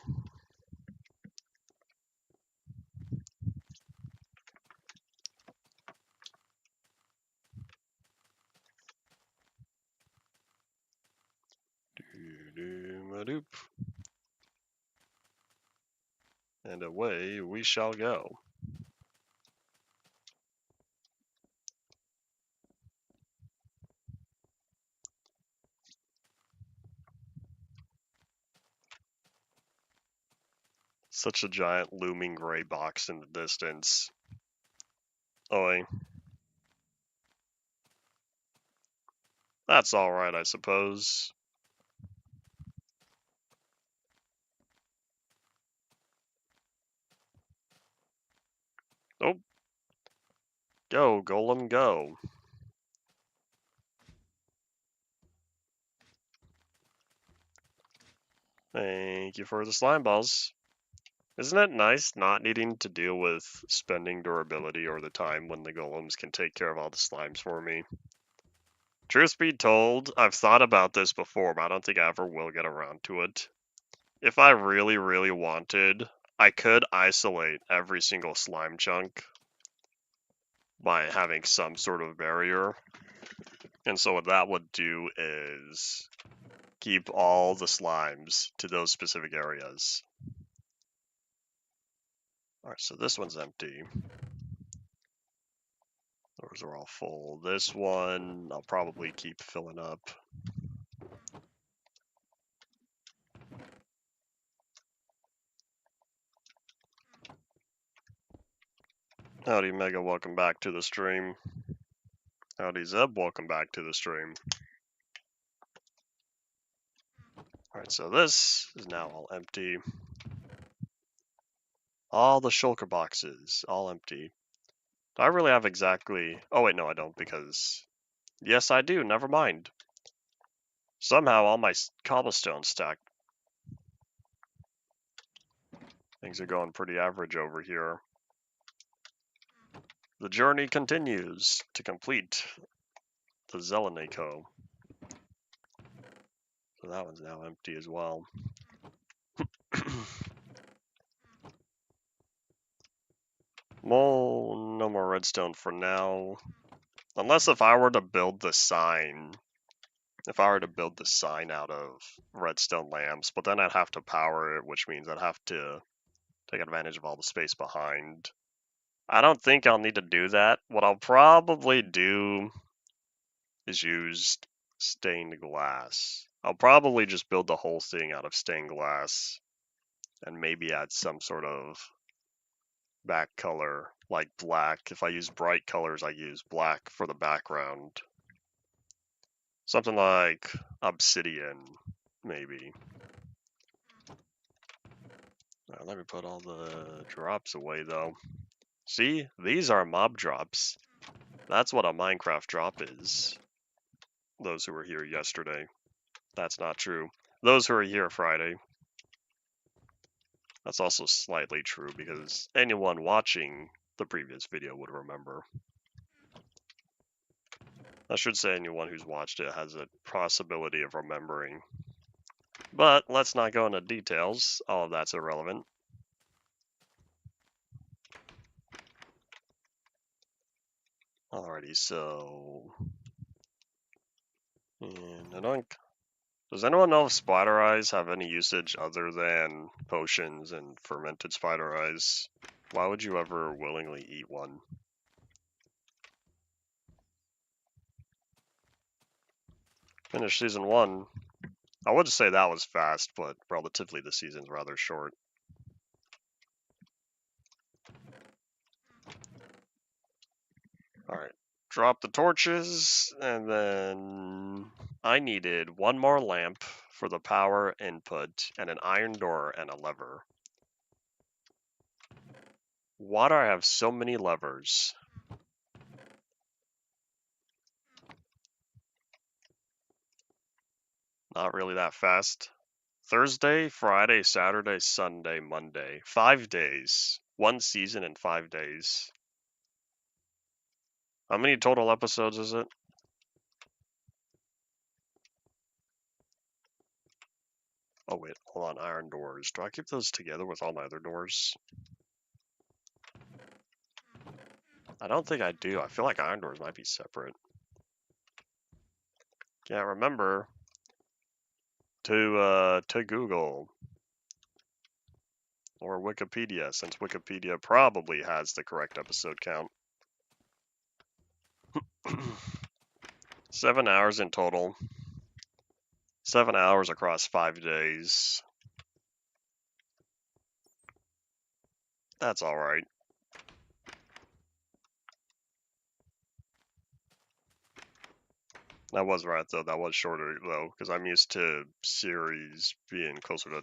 Doo-doo-ma-doop. And away we shall go. Such a giant looming gray box in the distance. Oi. That's alright, I suppose. Oh. Go, Golem, go. Thank you for the slime balls. Isn't it nice not needing to deal with spending durability or the time when the golems can take care of all the slimes for me? Truth be told, I've thought about this before, but I don't think I ever will get around to it. If I really, really wanted, I could isolate every single slime chunk by having some sort of barrier. And so what that would do is keep all the slimes to those specific areas. Alright, so this one's empty. Those are all full. This one, I'll probably keep filling up. Howdy Mega, welcome back to the stream. Howdy Zeb, welcome back to the stream. Alright, so this is now all empty. All the shulker boxes, all empty. Do I really have exactly... Oh wait, no I don't, because... Yes I do, never mind. Somehow all my cobblestone stacked. Things are going pretty average over here. The journey continues to complete the Zelenako. So that one's now empty as well. Well, no more redstone for now. Unless if I were to build the sign. If I were to build the sign out of redstone lamps, but then I'd have to power it, which means I'd have to take advantage of all the space behind. I don't think I'll need to do that. What I'll probably do is use stained glass. I'll probably just build the whole thing out of stained glass and maybe add some sort of back color like black. If I use bright colors, I use black for the background. Something like obsidian, maybe. Now, let me put all the drops away though. See, these are mob drops. That's what a Minecraft drop is. Those who were here yesterday. That's not true. Those who are here Friday. That's also slightly true because anyone watching the previous video would remember. I should say anyone who's watched it has a possibility of remembering. But let's not go into details. All of that's irrelevant. Alrighty, so... And I don't... Does anyone know if spider eyes have any usage other than potions and fermented spider eyes? Why would you ever willingly eat one? Finished season 1. I would say that was fast, but relatively the season's rather short. Alright, drop the torches, and then I needed one more lamp for the power input, and an iron door and a lever. Why do I have so many levers? Not really that fast. Thursday, Friday, Saturday, Sunday, Monday. 5 days. One season in 5 days. How many total episodes is it? Oh wait, hold on, iron doors. Do I keep those together with all my other doors? I don't think I do. I feel like iron doors might be separate. Can't remember to Google or Wikipedia, since Wikipedia probably has the correct episode count. 7 hours in total. 7 hours across 5 days. That's alright. That was right though, that was shorter though, because I'm used to series being closer to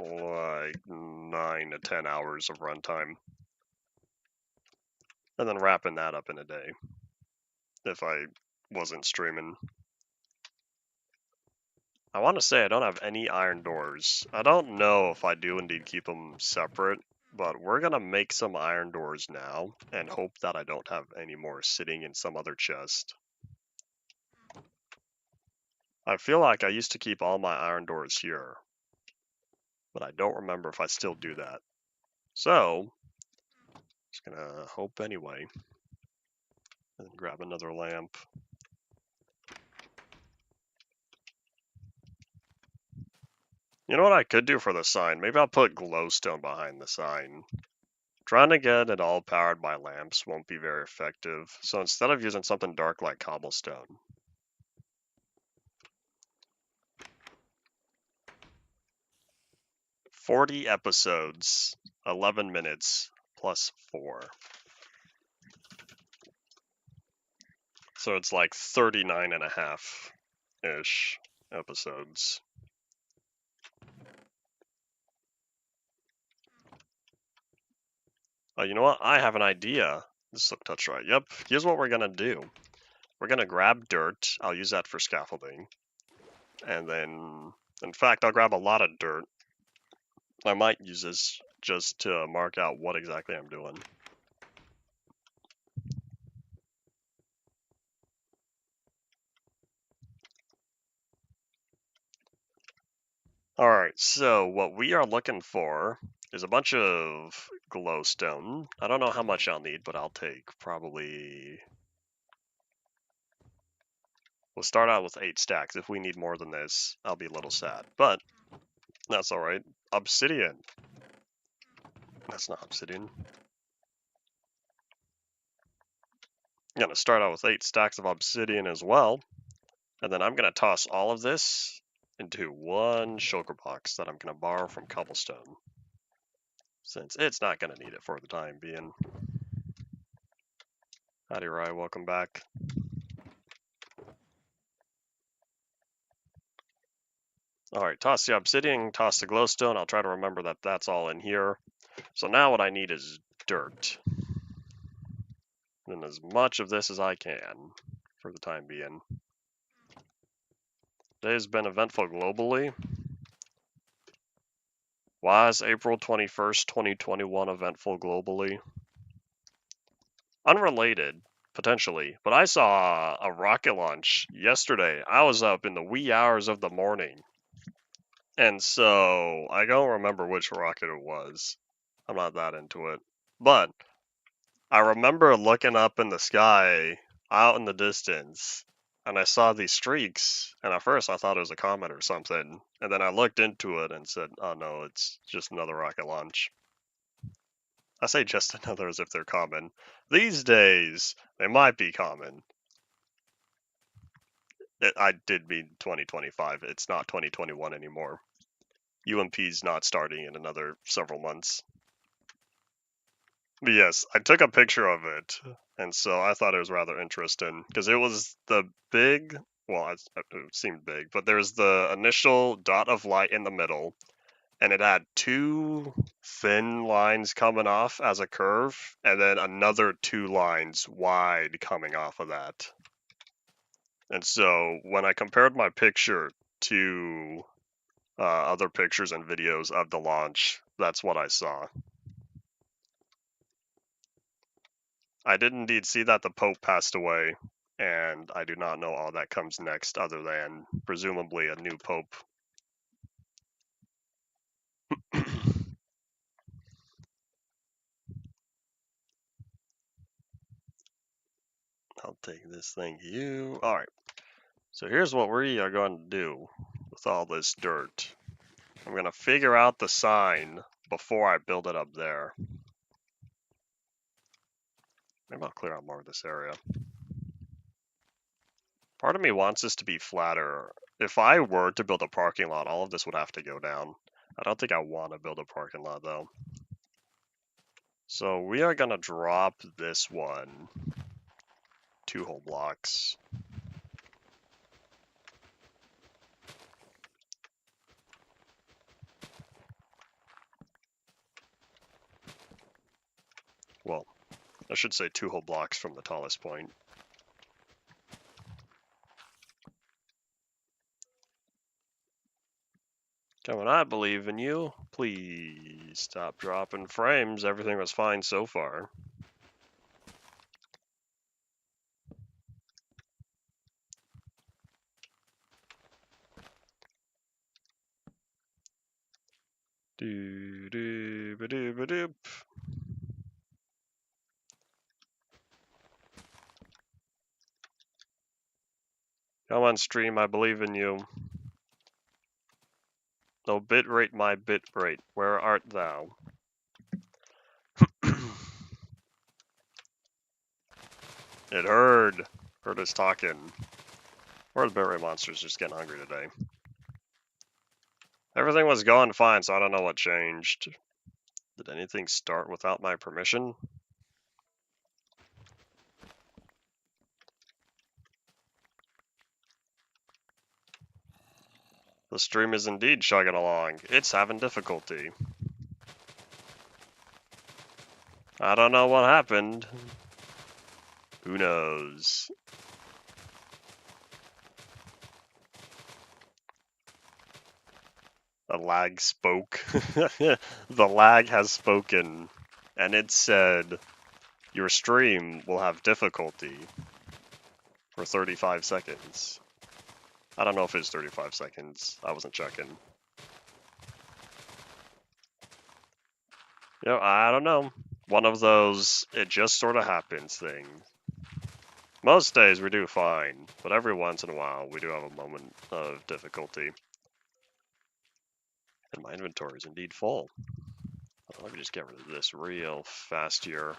like 9 to 10 hours of runtime. And then wrapping that up in a day. If I wasn't streaming. I want to say I don't have any iron doors. I don't know if I do indeed keep them separate, but we're going to make some iron doors now and hope that I don't have any more sitting in some other chest. I feel like I used to keep all my iron doors here, but I don't remember if I still do that. So, just going to hope anyway. And grab another lamp. You know what I could do for the sign? Maybe I'll put glowstone behind the sign. Trying to get it all powered by lamps won't be very effective, so instead of using something dark like cobblestone. "40 episodes, 11 minutes, plus 4. So it's like 39 and a half-ish episodes. Oh, you know what? I have an idea. This look touch right. Yep. Here's what we're gonna do. We're gonna grab dirt. I'll use that for scaffolding. And then, in fact, I'll grab a lot of dirt. I might use this just to mark out what exactly I'm doing. Alright, so what we are looking for is a bunch of glowstone. I don't know how much I'll need, but I'll take probably... We'll start out with 8 stacks. If we need more than this, I'll be a little sad. But, that's alright. Obsidian. That's not obsidian. I'm going to start out with 8 stacks of obsidian as well. And then I'm going to toss all of this into one shulker box that I'm going to borrow from cobblestone, since it's not going to need it for the time being. Howdy, Rye. Welcome back. Alright, toss the obsidian, toss the glowstone. I'll try to remember that that's all in here. So now what I need is dirt. And as much of this as I can for the time being. Today's been eventful globally. Why is April 21st, 2021 eventful globally? Unrelated, potentially, but I saw a rocket launch yesterday. I was up in the wee hours of the morning. And so I don't remember which rocket it was. I'm not that into it. But I remember looking up in the sky, out in the distance, and I saw these streaks, and at first I thought it was a comet or something, and then I looked into it and said, oh no, it's just another rocket launch. I say just another as if they're common. These days, they might be common. I did mean 2025, it's not 2021 anymore. UMP's not starting in another several months. But yes, I took a picture of it, and so I thought it was rather interesting because it was the big, well, it seemed big, but there's the initial dot of light in the middle, and it had 2 thin lines coming off as a curve, and then another 2 lines wide coming off of that. And so when I compared my picture to other pictures and videos of the launch, that's what I saw. I did indeed see that the Pope passed away, and I do not know all that comes next other than presumably a new Pope. I'll take this thing to you. Alright, so here's what we are going to do with all this dirt. I'm going to figure out the sign before I build it up there. Maybe I'll clear out more of this area. Part of me wants this to be flatter. If I were to build a parking lot, all of this would have to go down. I don't think I want to build a parking lot though. So we are going to drop this one 2 whole blocks. Well, I should say 2 whole blocks from the tallest point. Come on, I believe in you. Please stop dropping frames. Everything was fine so far. Do do ba do ba doop. Come on, stream, I believe in you. Oh, bitrate, my bitrate, where art thou? It heard us talking. Or the bitrate monster's just getting hungry today. Everything was going fine, so I don't know what changed. Did anything start without my permission? The stream is indeed chugging along. It's having difficulty. I don't know what happened. Who knows? The lag spoke. The lag has spoken. And it said, your stream will have difficulty for 35 seconds. I don't know if it's 35 seconds. I wasn't checking. You know, I don't know. One of those, it just sort of happens things. Most days we do fine, but every once in a while we do have a moment of difficulty. And my inventory is indeed full. Let me just get rid of this real fast here.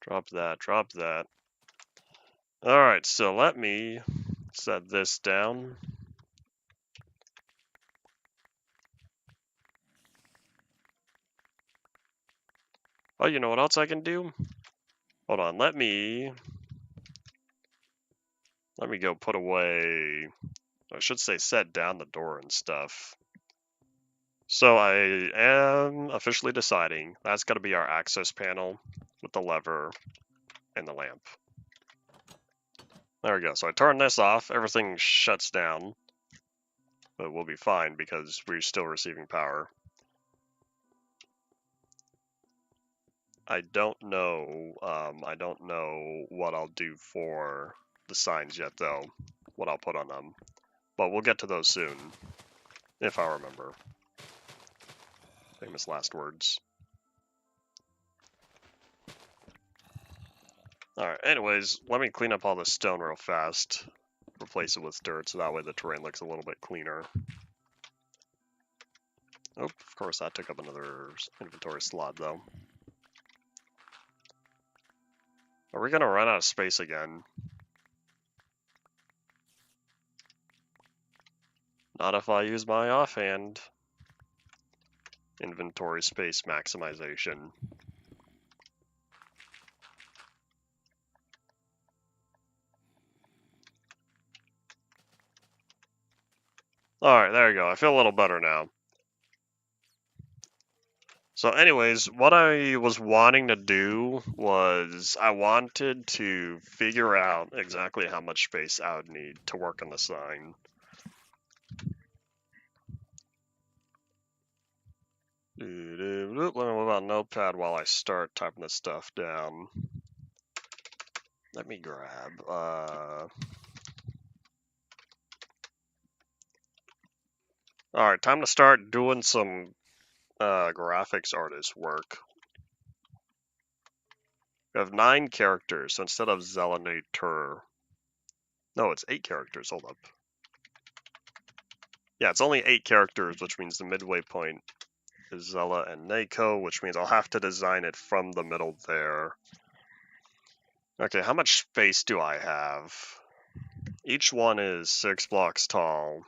Drop that, drop that. Alright, so let me set this down. Oh, you know what else I can do? Hold on, let me go put away, I should say set down the door and stuff. So I am officially deciding that's got to be our access panel with the lever and the lamp. There we go. So I turn this off, everything shuts down, but we'll be fine because we're still receiving power. I don't know what I'll do for the signs yet though, what I'll put on them, but we'll get to those soon, if I remember. Famous last words. Alright, anyways, let me clean up all this stone real fast. Replace it with dirt so that way the terrain looks a little bit cleaner. Oh, of course that took up another inventory slot though. Are we gonna run out of space again? Not if I use my offhand. Inventory space maximization. Alright, there you go. I feel a little better now. So anyways, what I was wanting to do was I wanted to figure out exactly how much space I would need to work on the sign. Let me move on Notepad while I start typing this stuff down. Let me grab, Alright, time to start doing some graphics artist work. We have 9 characters, so instead of Zelanator, no, it's 8 characters, hold up. Yeah, it's only 8 characters, which means the midway point is Zella and Nako, which means I'll have to design it from the middle there. Okay, how much space do I have? Each one is 6 blocks tall.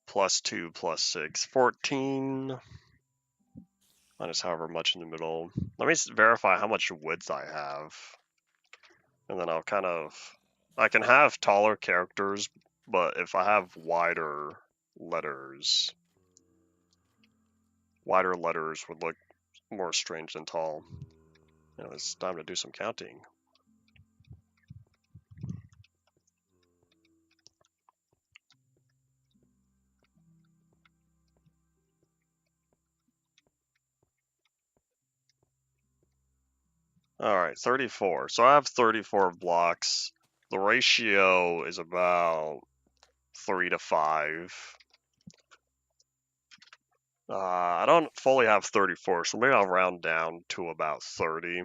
Plus 2 plus 6, 14. Minus however much in the middle. Let me verify how much width I have. And then I'll I can have taller characters, but if I have wider letters would look more strange than tall. You know, it's time to do some counting. Alright, 34. So I have 34 blocks. The ratio is about 3 to 5. I don't fully have 34, so maybe I'll round down to about 30.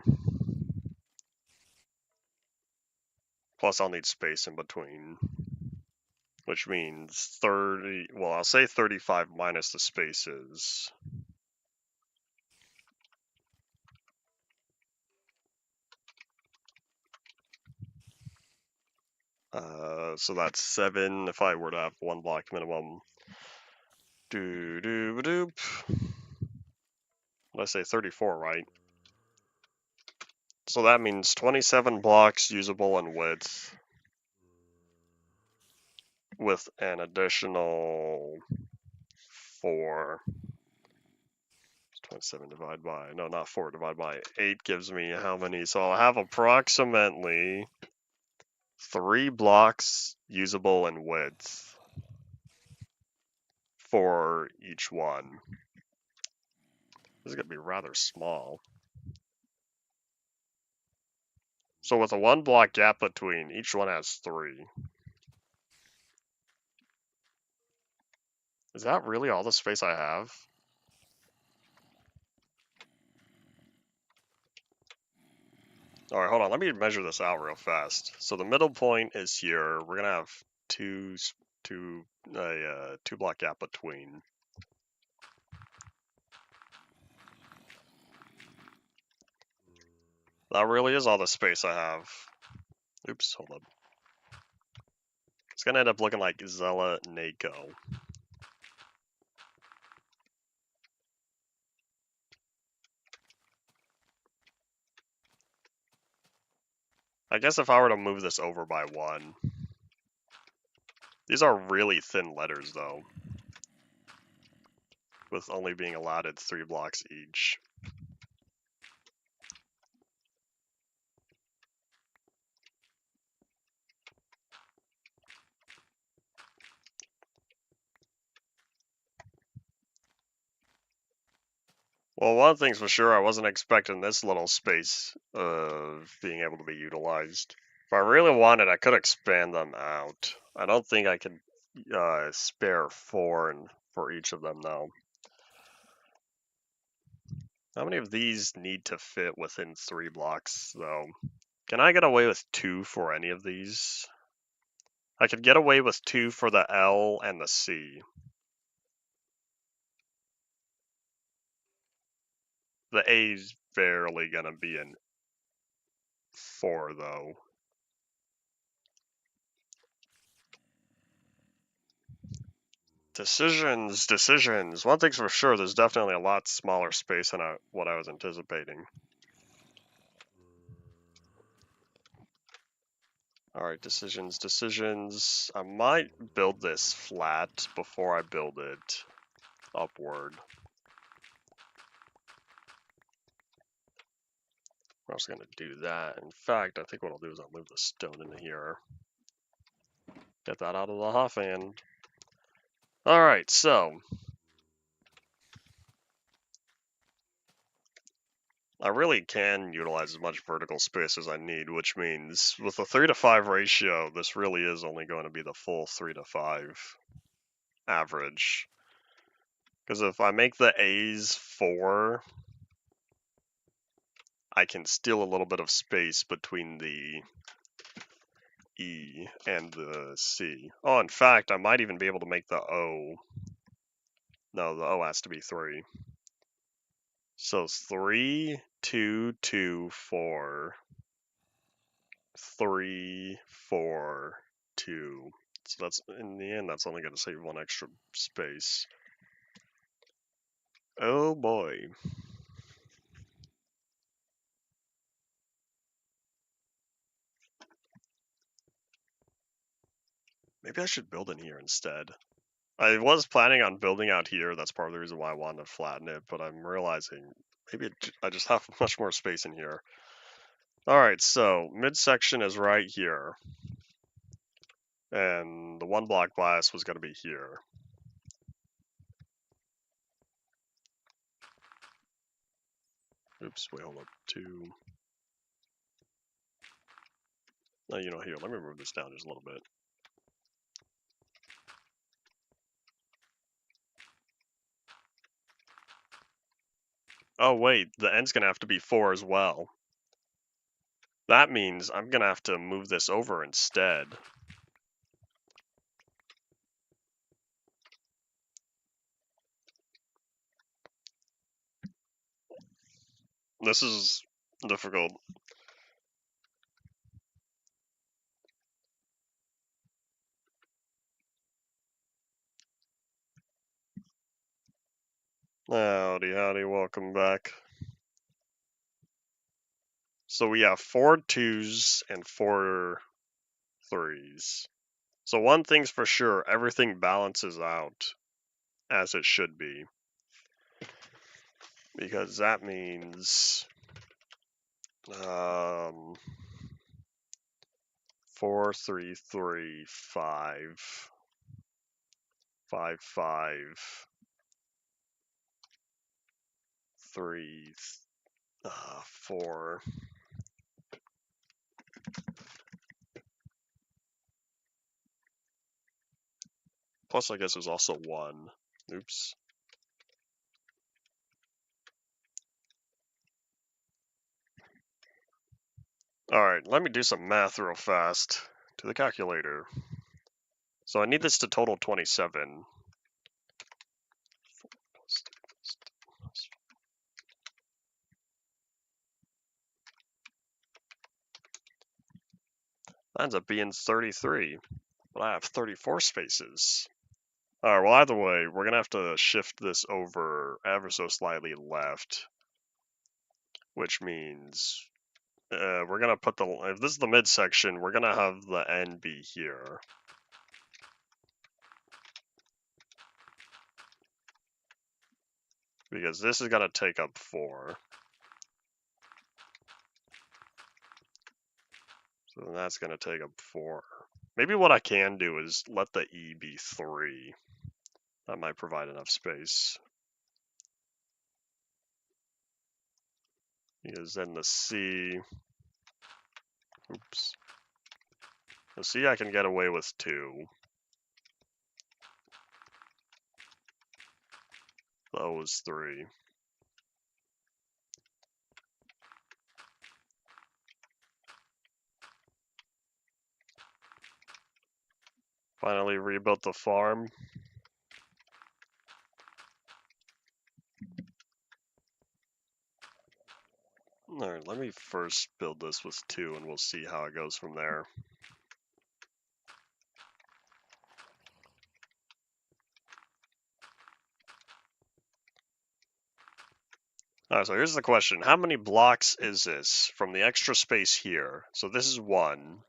Plus I'll need space in between. Which means 30, well, I'll say 35 minus the spaces. So that's 7 if I were to have 1 block minimum. Doop. Let's say 34, right? So that means 27 blocks usable in width. with an additional 4. 27 divided by, no, not 4, divided by 8 gives me how many? So I'll have approximately 3 blocks usable in width for each one. This is going to be rather small. So with a 1 block gap between, each one has 3. Is that really all the space I have? Alright, hold on, let me measure this out real fast. So the middle point is here. We're gonna have two block gap between. That really is all the space I have. Oops, hold up. It's gonna end up looking like Zella Nako. I guess if I were to move this over by 1. These are really thin letters though, with only being allotted 3 blocks each. Well, one thing's for sure, I wasn't expecting this little space being able to be utilized. If I really wanted, I could expand them out. I don't think I could spare 4 for each of them, though. How many of these need to fit within 3 blocks, though? Can I get away with 2 for any of these? I could get away with 2 for the L and the C. The A's barely gonna be in 4, though. Decisions. One thing's for sure, there's definitely a lot smaller space than what I was anticipating. Alright, decisions. I might build this flat before I build it upward. I was going to do that. In fact, I think what I'll do is I'll move the stone into here. Get that out of the offhand. Alright, so I really can utilize as much vertical space as I need, which means with a 3-to-5 ratio, this really is only going to be the full 3-to-5 average. Because if I make the A's 4, I can steal a little bit of space between the E and the C. Oh, in fact, I might even be able to make the O. No, the O has to be 3. So 3, 2, 2, 4. 3, 4, 2. So that's, in the end, that's only going to save 1 extra space. Oh boy. Maybe I should build in here instead. I was planning on building out here. That's part of the reason why I wanted to flatten it, but I'm realizing maybe I just have much more space in here. Alright, so midsection is right here. And the 1 block glass was going to be here. Oops, wait, hold up. 2. No, you know, here, let me move this down just a little bit. Oh, wait, the end's going to have to be 4 as well. That means I'm going to have to move this over instead. This is difficult. Howdy, welcome back. So we have 4 2s and 4 3s. So one thing's for sure, everything balances out as it should be. Because that means 4, 3, 3, 5, 5, 5, 3, 4. Plus, I guess there's also 1. Oops. Alright, let me do some math real fast to the calculator. So I need this to total 27. That ends up being 33, but I have 34 spaces. Alright, well either way, we're gonna have to shift this over ever so slightly left, which means we're gonna put the, if this is the midsection, we're gonna have the N be here. Because this is gonna take up 4. So then that's gonna take up 4. Maybe what I can do is let the E be 3. That might provide enough space. Because then the C, oops. The C I can get away with 2. The O is 3. Finally rebuilt the farm. Alright, let me first build this with 2 and we'll see how it goes from there. Alright, so here's the question. How many blocks is this from the extra space here? So this is 1.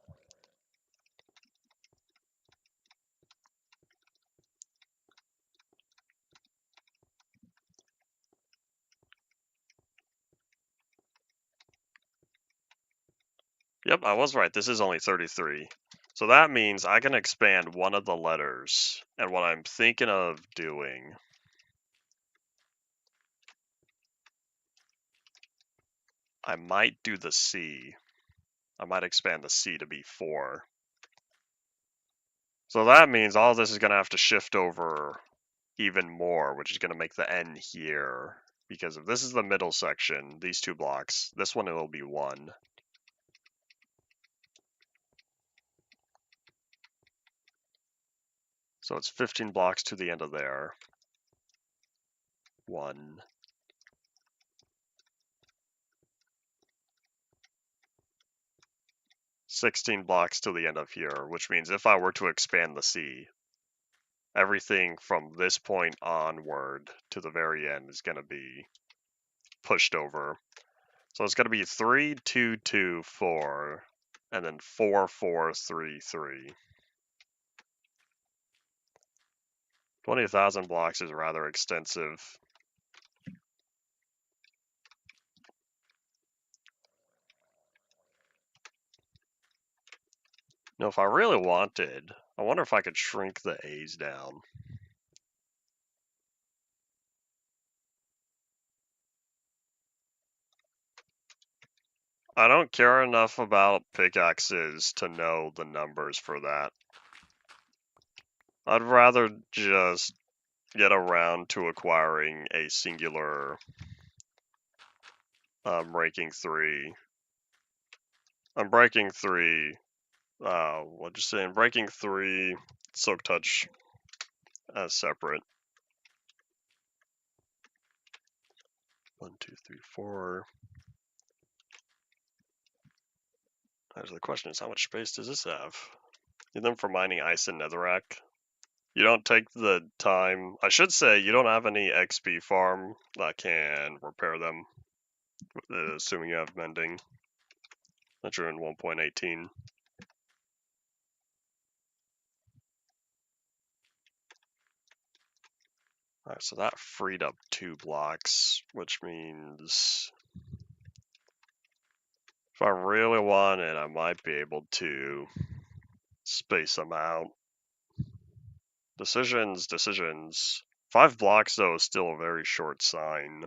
Yep, I was right. This is only 33. So that means I can expand one of the letters. And what I'm thinking of doing, I might do the C. I might expand the C to be 4. So that means all this is going to have to shift over even more, which is going to make the N here. Because if this is the middle section, these 2 blocks, this one will be 1. So it's 15 blocks to the end of there. 1. $16 blocks to the end of here, which means if I were to expand the C, everything from this point onward to the very end is going to be pushed over. So it's going to be 3, 2, 2, 4, and then 4, 4, 3, 3. 20,000 blocks is rather extensive. Now, if I really wanted, I wonder if I could shrink the A's down. I don't care enough about pickaxes to know the numbers for that. I'd rather just get around to acquiring a singular ranking 3. I'm breaking 3. What'd you say? I'm breaking 3 Silk Touch as separate. 1, 2, 3, 4. There's the question is, how much space does this have? Need them for mining ice and netherrack. You don't take the time. I should say you don't have any XP farm that can repair them, assuming you have mending. That you're in 1.18. Alright, so that freed up 2 blocks, which means if I really want it, I might be able to space them out. Decisions, decisions. 5 blocks, though, is still a very short sign.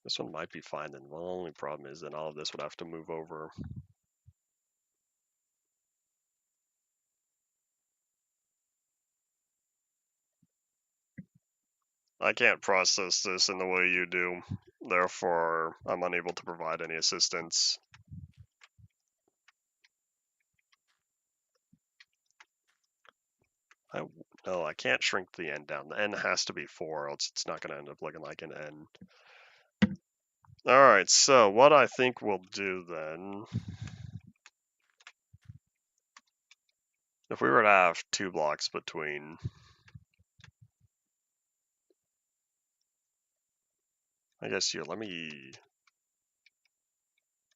This one might be fine then. Well, the only problem is then all of this would have to move over. I can't process this in the way you do. Therefore, I'm unable to provide any assistance. No, I can't shrink the n down. The n has to be 4, else it's not going to end up looking like an n. Alright, so what I think we'll do then, if we were to have 2 blocks between, I guess here, let me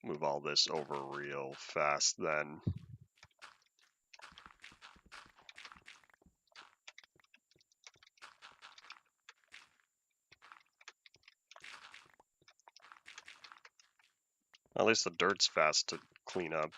move all this over real fast then. At least the dirt's fast to clean up.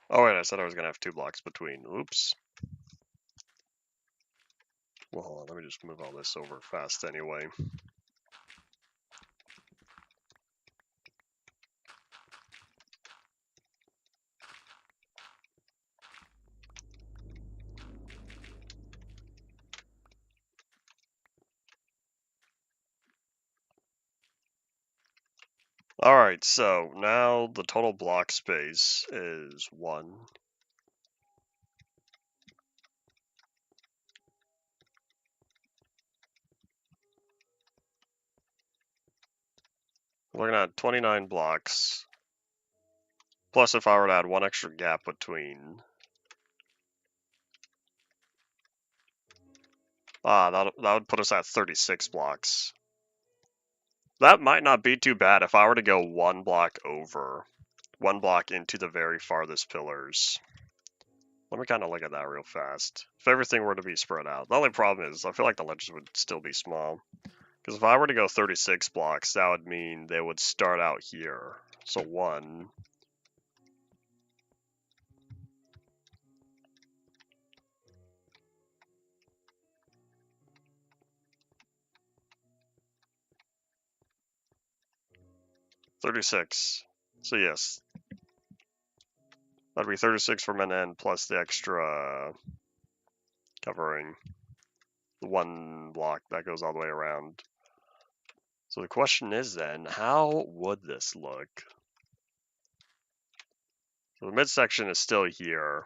Oh wait, I said I was gonna have 2 blocks between. Oops. Well, hold on, let me just move all this over fast anyway. Alright, so now the total block space is 1. We're looking at 29 blocks. Plus, if I were to add 1 extra gap between. That would put us at 36 blocks. That might not be too bad if I were to go 1 block over. 1 block into the very farthest pillars. Let me kind of look at that real fast. If everything were to be spread out. The only problem is I feel like the ledges would still be small. Because if I were to go 36 blocks, that would mean they would start out here. So 1. $36. So yes. That'd be 36 from an end plus the extra covering. The 1 block that goes all the way around. So the question is then, how would this look? So the midsection is still here.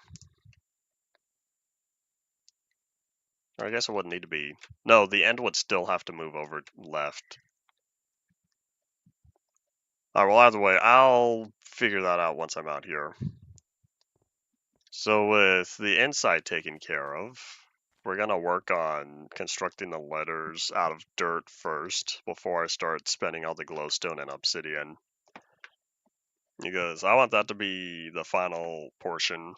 Or I guess it wouldn't need to be. No, the end would still have to move over left. Alright, well either way, I'll figure that out once I'm out here. So with the inside taken care of, we're going to work on constructing the letters out of dirt first before I start spending all the glowstone and obsidian. Because I want that to be the final portion.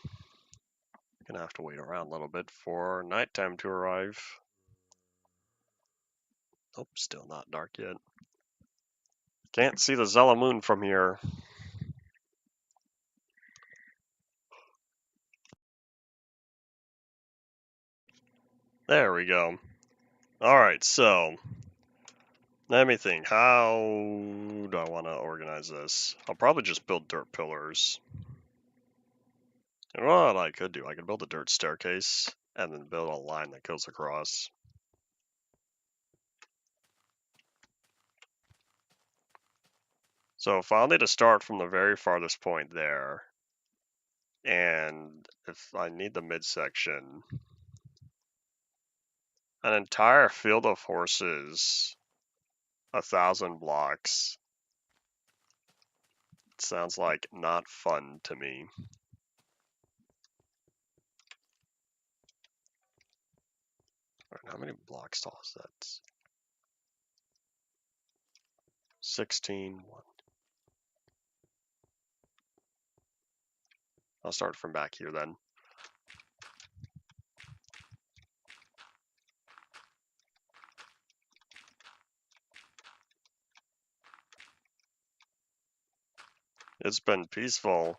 Gonna have to wait around a little bit for nighttime to arrive. Oh, still not dark yet. Can't see the Zella moon from here. There we go. Alright, so let me think. How do I want to organize this? I'll probably just build dirt pillars. And what I could do, I could build a dirt staircase and then build a line that goes across. So if I'll need to start from the very farthest point there, and if I need the midsection, an entire field of horses, 1,000 blocks. Sounds like not fun to me. Alright, how many blocks tall is that? 16, 1. I'll start from back here then. It's been peaceful.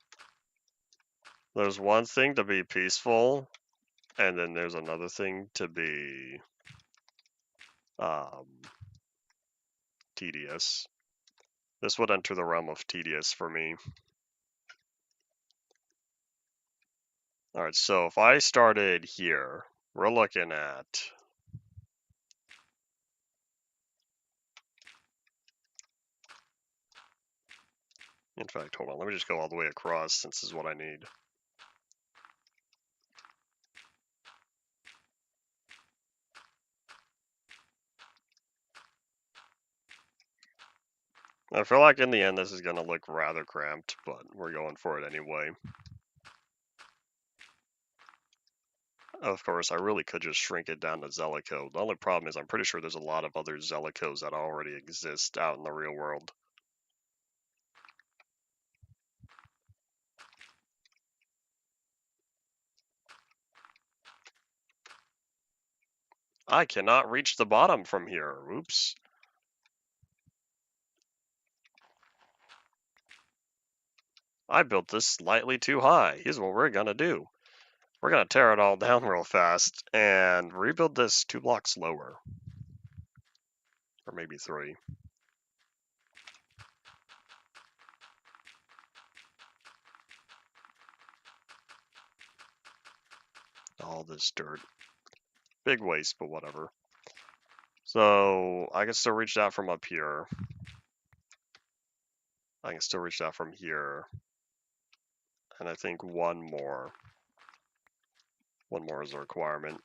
There's one thing to be peaceful, and then there's another thing to be tedious. This would enter the realm of tedious for me. Alright, so if I started here, we're looking at... In fact, hold on, let me just go all the way across since this is what I need. I feel like in the end this is going to look rather cramped, but we're going for it anyway. Of course, I really could just shrink it down to Zellico. The only problem is I'm pretty sure there's a lot of other Zellicos that already exist out in the real world. I cannot reach the bottom from here. Oops. I built this slightly too high. Here's what we're going to do. We're going to tear it all down real fast and rebuild this 2 blocks lower. Or maybe 3. All this dirt. Big waste, but whatever. So, I can still reach that from up here. I can still reach that from here. And I think one more. One more is a requirement.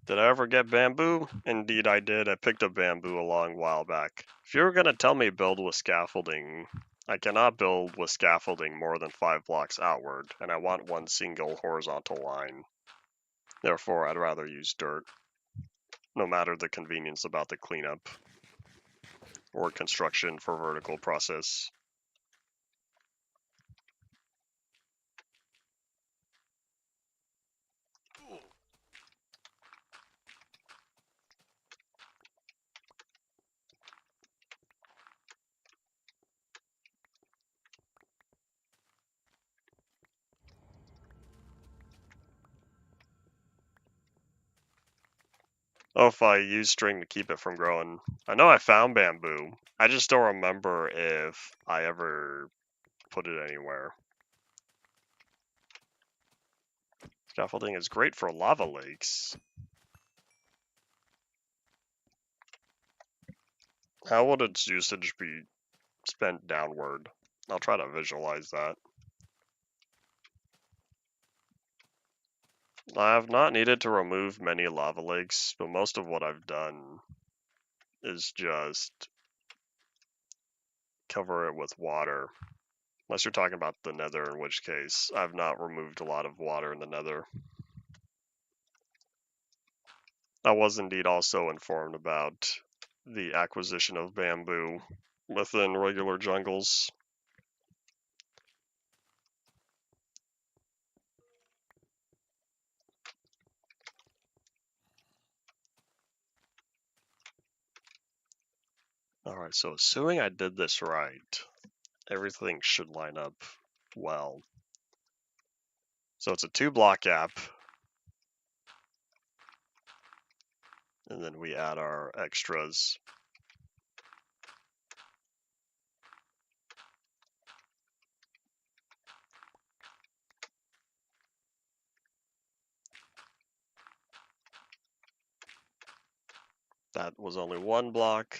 Did I ever get bamboo? Indeed I did. I picked up bamboo a long while back. If you were going to tell me build with scaffolding, I cannot build with scaffolding more than 5 blocks outward, and I want one single horizontal line. Therefore, I'd rather use dirt, no matter the convenience about the cleanup or construction for vertical process. Oh, if I use string to keep it from growing. I know I found bamboo. I just don't remember if I ever put it anywhere. Scaffolding is great for lava lakes. How would its usage be spent downward? I'll try to visualize that. I have not needed to remove many lava lakes, but most of what I've done is just cover it with water. Unless you're talking about the nether, in which case I've not removed a lot of water in the nether. I was indeed also informed about the acquisition of bamboo within regular jungles. Alright, so assuming I did this right, everything should line up well. So it's a 2 block gap. And then we add our extras. That was only 1 block.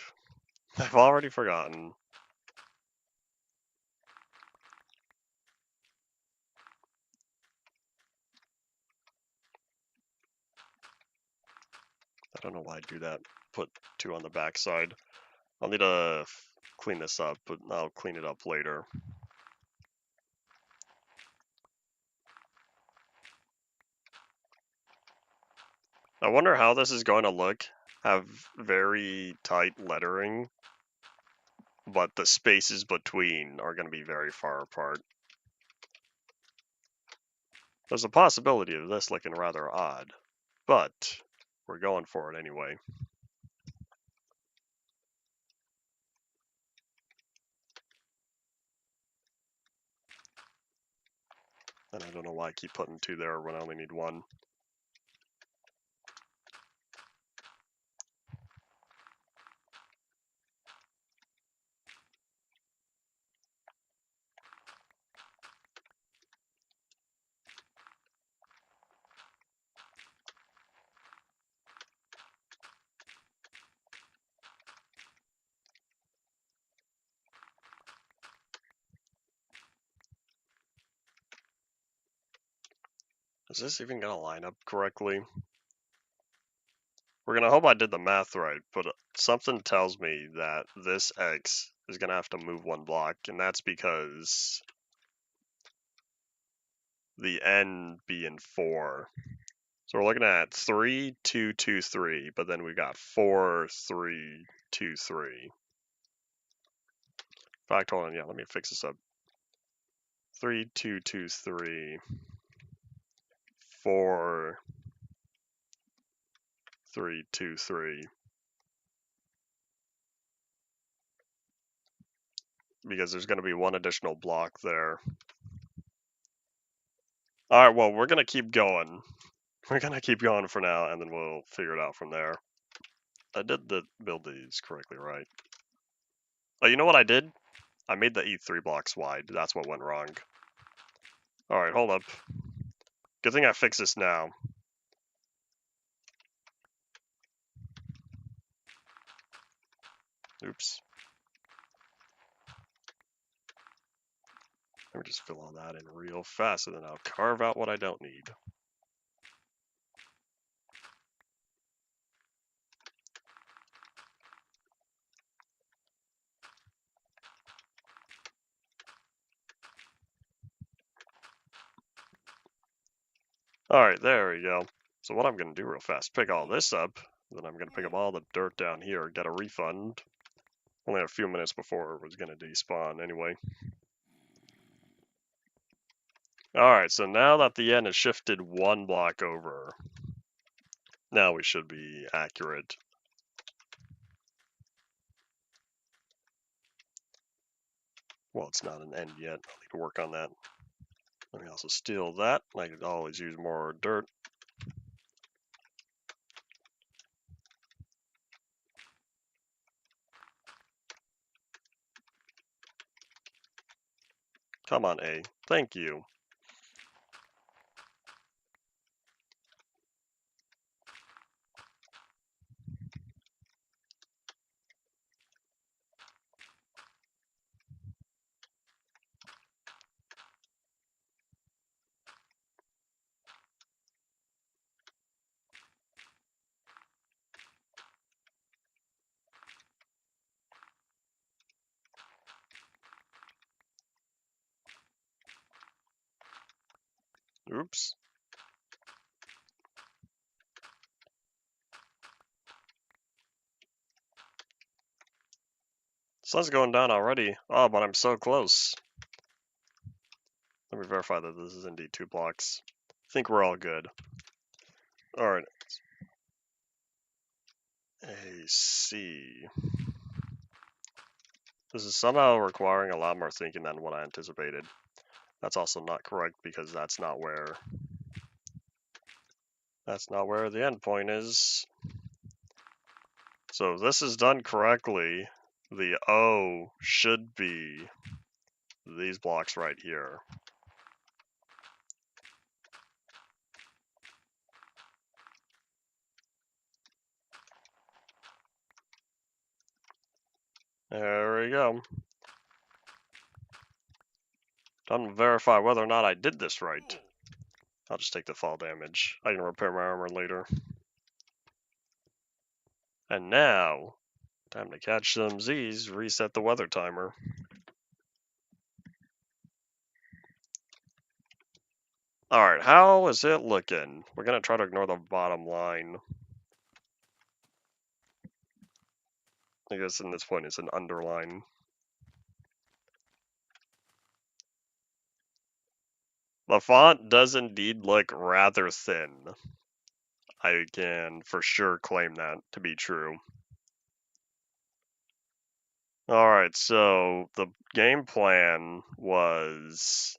I've already forgotten. I don't know why I do that. Put 2 on the back side. I'll need a clean this up, but I'll clean it up later. I wonder how this is going to look. Have very tight lettering, but the spaces between are going to be very far apart. There's a possibility of this looking rather odd, but we're going for it anyway. And I don't know why I keep putting 2 there when I only need 1. Is this even going to line up correctly? We're going to hope I did the math right, but something tells me that this X is going to have to move 1 block, and that's because the N being 4. So we're looking at 3, 2, 2, 3, but then we got 4, 3, 2, 3. Factorial, yeah, let me fix this up. 3, 2, 2, 3, 4, 3, 2, 3. Because there's going to be 1 additional block there. Alright, well, we're going to keep going. We're going to keep going for now, and then we'll figure it out from there. I did build these correctly, right? Oh, you know what I did? I made the E3 blocks wide. That's what went wrong. Alright, hold up. Good thing I fixed this now. Oops. Let me just fill all that in real fast, and then I'll carve out what I don't need. Alright, there we go. So what I'm going to do real fast, pick all this up, then I'm going to pick up all the dirt down here, get a refund. Only a few minutes before it was going to despawn anyway. Alright, so now that the N has shifted 1 block over, now we should be accurate. Well, it's not an end yet. I'll need to work on that. Let me also steal that. I could always use more dirt. Come on, A. Thank you. Oops. Sun's going down already. Oh, but I'm so close. Let me verify that this is indeed 2 blocks. I think we're all good. Alright. AC. This is somehow requiring a lot more thinking than what I anticipated. That's also not correct because that's not where the endpoint is. So if this is done correctly, the O should be these blocks right here. There we go. Time to verify whether or not I did this right. I'll just take the fall damage. I can repair my armor later. And now, Time to catch some Z's, reset the weather timer. Alright, how is it looking? We're gonna try to ignore the bottom line. I guess in this point it's an underline. The font does indeed look rather thin. I can for sure claim that to be true. Alright, so the game plan was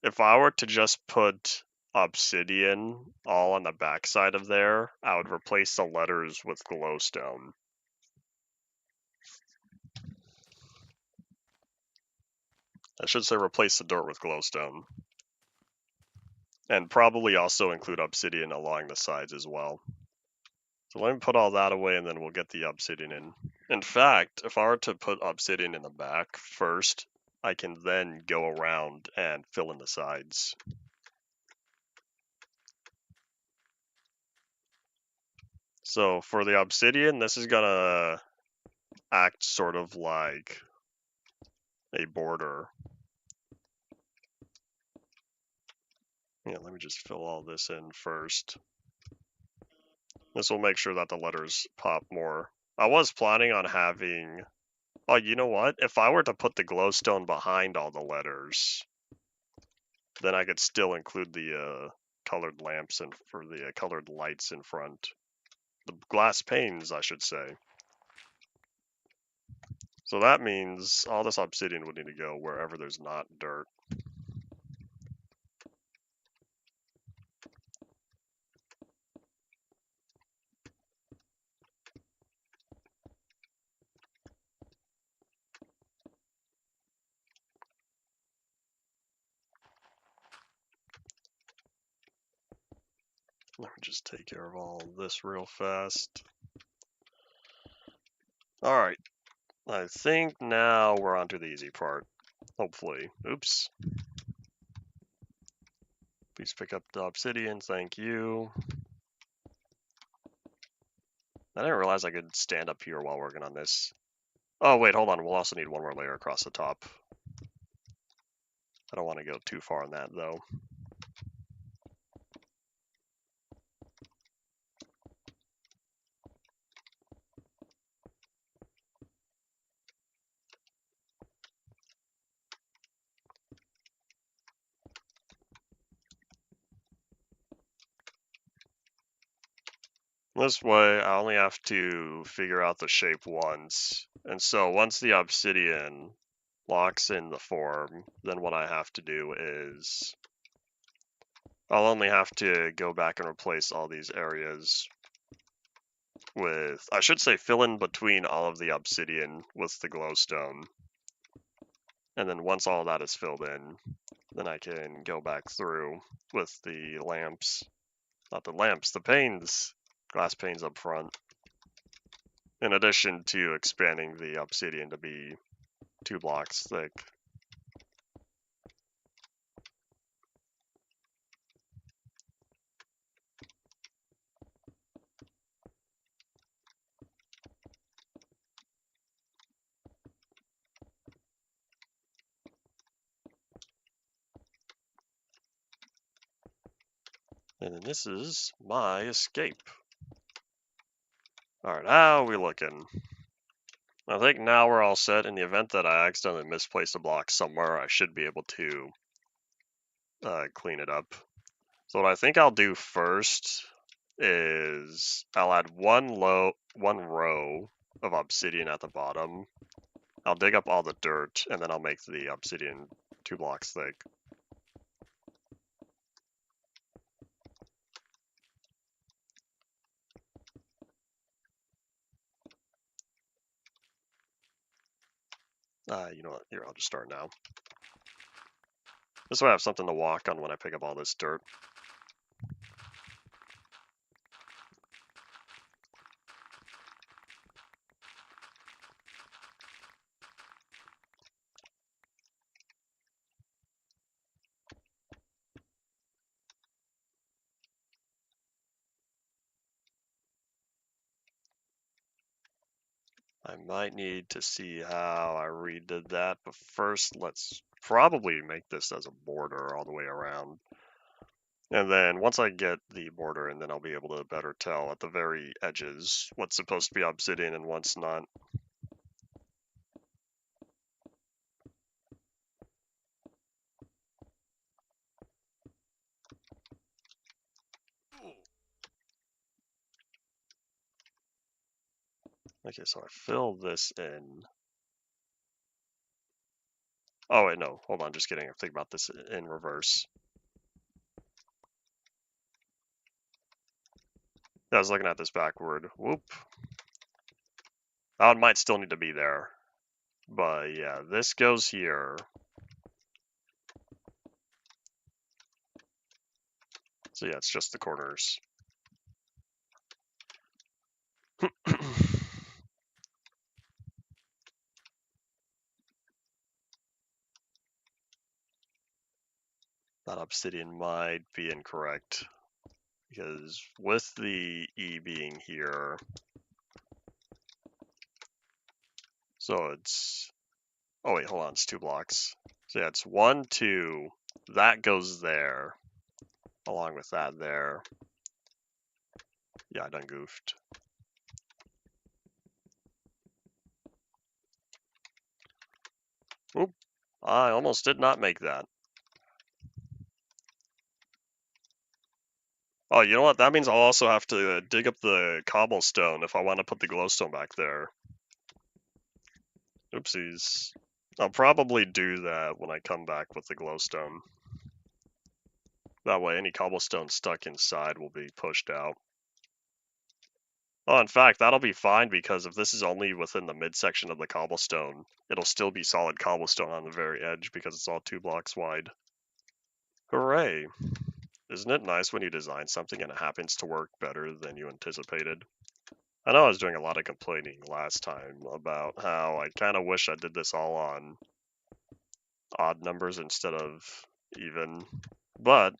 if I were to just put obsidian all on the backside of there, I would replace the letters with glowstone. I should say replace the dirt with glowstone. And probably also include obsidian along the sides as well. So let me put all that away and then we'll get the obsidian in. In fact, if I were to put obsidian in the back first, I can then go around and fill in the sides. So for the obsidian, this is gonna act sort of like a border. Yeah, let me just fill all this in first. This will make sure that the letters pop more. I was planning on having... Oh, you know what? If I were to put the glowstone behind all the letters, then I could still include the colored lamps and for the colored lights in front. The glass panes, I should say. So that means all this obsidian would need to go wherever there's not dirt. Let me just take care of all this real fast. Alright, I think now we're on to the easy part. Hopefully. Oops. Please pick up the obsidian, thank you. I didn't realize I could stand up here while working on this. Oh wait, hold on, we'll also need one more layer across the top. I don't want to go too far on that though. This way, I only have to figure out the shape once. And so once the obsidian locks in the form, then what I have to do is I'll only have to go back and replace all these areas with, I should say, fill in between all of the obsidian with the glowstone. And then once all that is filled in, then I can go back through with the lamps. Not the lamps, the panes. Glass panes up front. In addition to expanding the obsidian to be 2 blocks thick. And then this is my escape. Alright, how are we looking? I think now we're all set. In the event that I accidentally misplace a block somewhere, I should be able to clean it up. So what I think I'll do first is I'll add one row of obsidian at the bottom. I'll dig up all the dirt, and then I'll make the obsidian 2 blocks thick. You know what? Here, I'll just start now. This way I have something to walk on when I pick up all this dirt. I might need to see how I redid that, but first let's probably make this as a border all the way around. And then once I get the border, and then I'll be able to better tell at the very edges what's supposed to be obsidian and what's not. Okay, so I fill this in. Oh wait, no, hold on, just kidding. I'm thinking about this in reverse. I was looking at this backward. Whoop. That one might still need to be there. But yeah, this goes here. So yeah, it's just the corners. That obsidian might be incorrect. Because with the E being here, so it's, oh wait, hold on, it's 2 blocks. So yeah, it's 1, 2, that goes there, along with that there. Yeah, I done goofed. Oop, I almost did not make that. Oh, you know what? That means I'll also have to dig up the cobblestone if I want to put the glowstone back there. Oopsies. I'll probably do that when I come back with the glowstone. That way any cobblestone stuck inside will be pushed out. Oh, in fact, that'll be fine because if this is only within the midsection of the cobblestone, it'll still be solid cobblestone on the very edge because it's all 2 blocks wide. Hooray! Isn't it nice when you design something and it happens to work better than you anticipated? I know I was doing a lot of complaining last time about how I kind of wish I did this all on odd numbers instead of even, but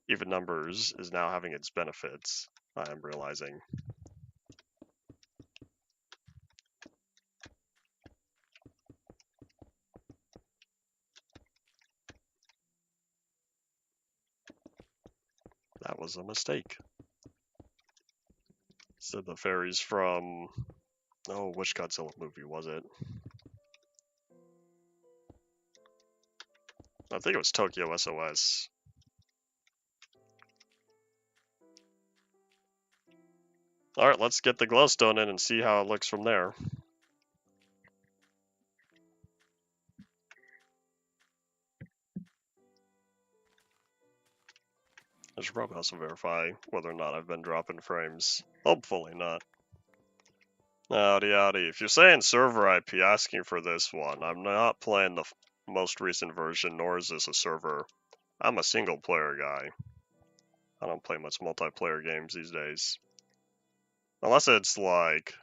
even numbers is now having its benefits, I am realizing. That was a mistake. So the fairies from, oh, which Godzilla movie was it? I think it was Tokyo SOS. Alright, let's get the glowstone in and see how it looks from there. I should probably also verify whether or not I've been dropping frames. Hopefully not. Howdy howdy. If you're saying server IP asking for this one, I'm not playing the most recent version, nor is this a server. I'm a single player guy. I don't play much multiplayer games these days. Unless it's like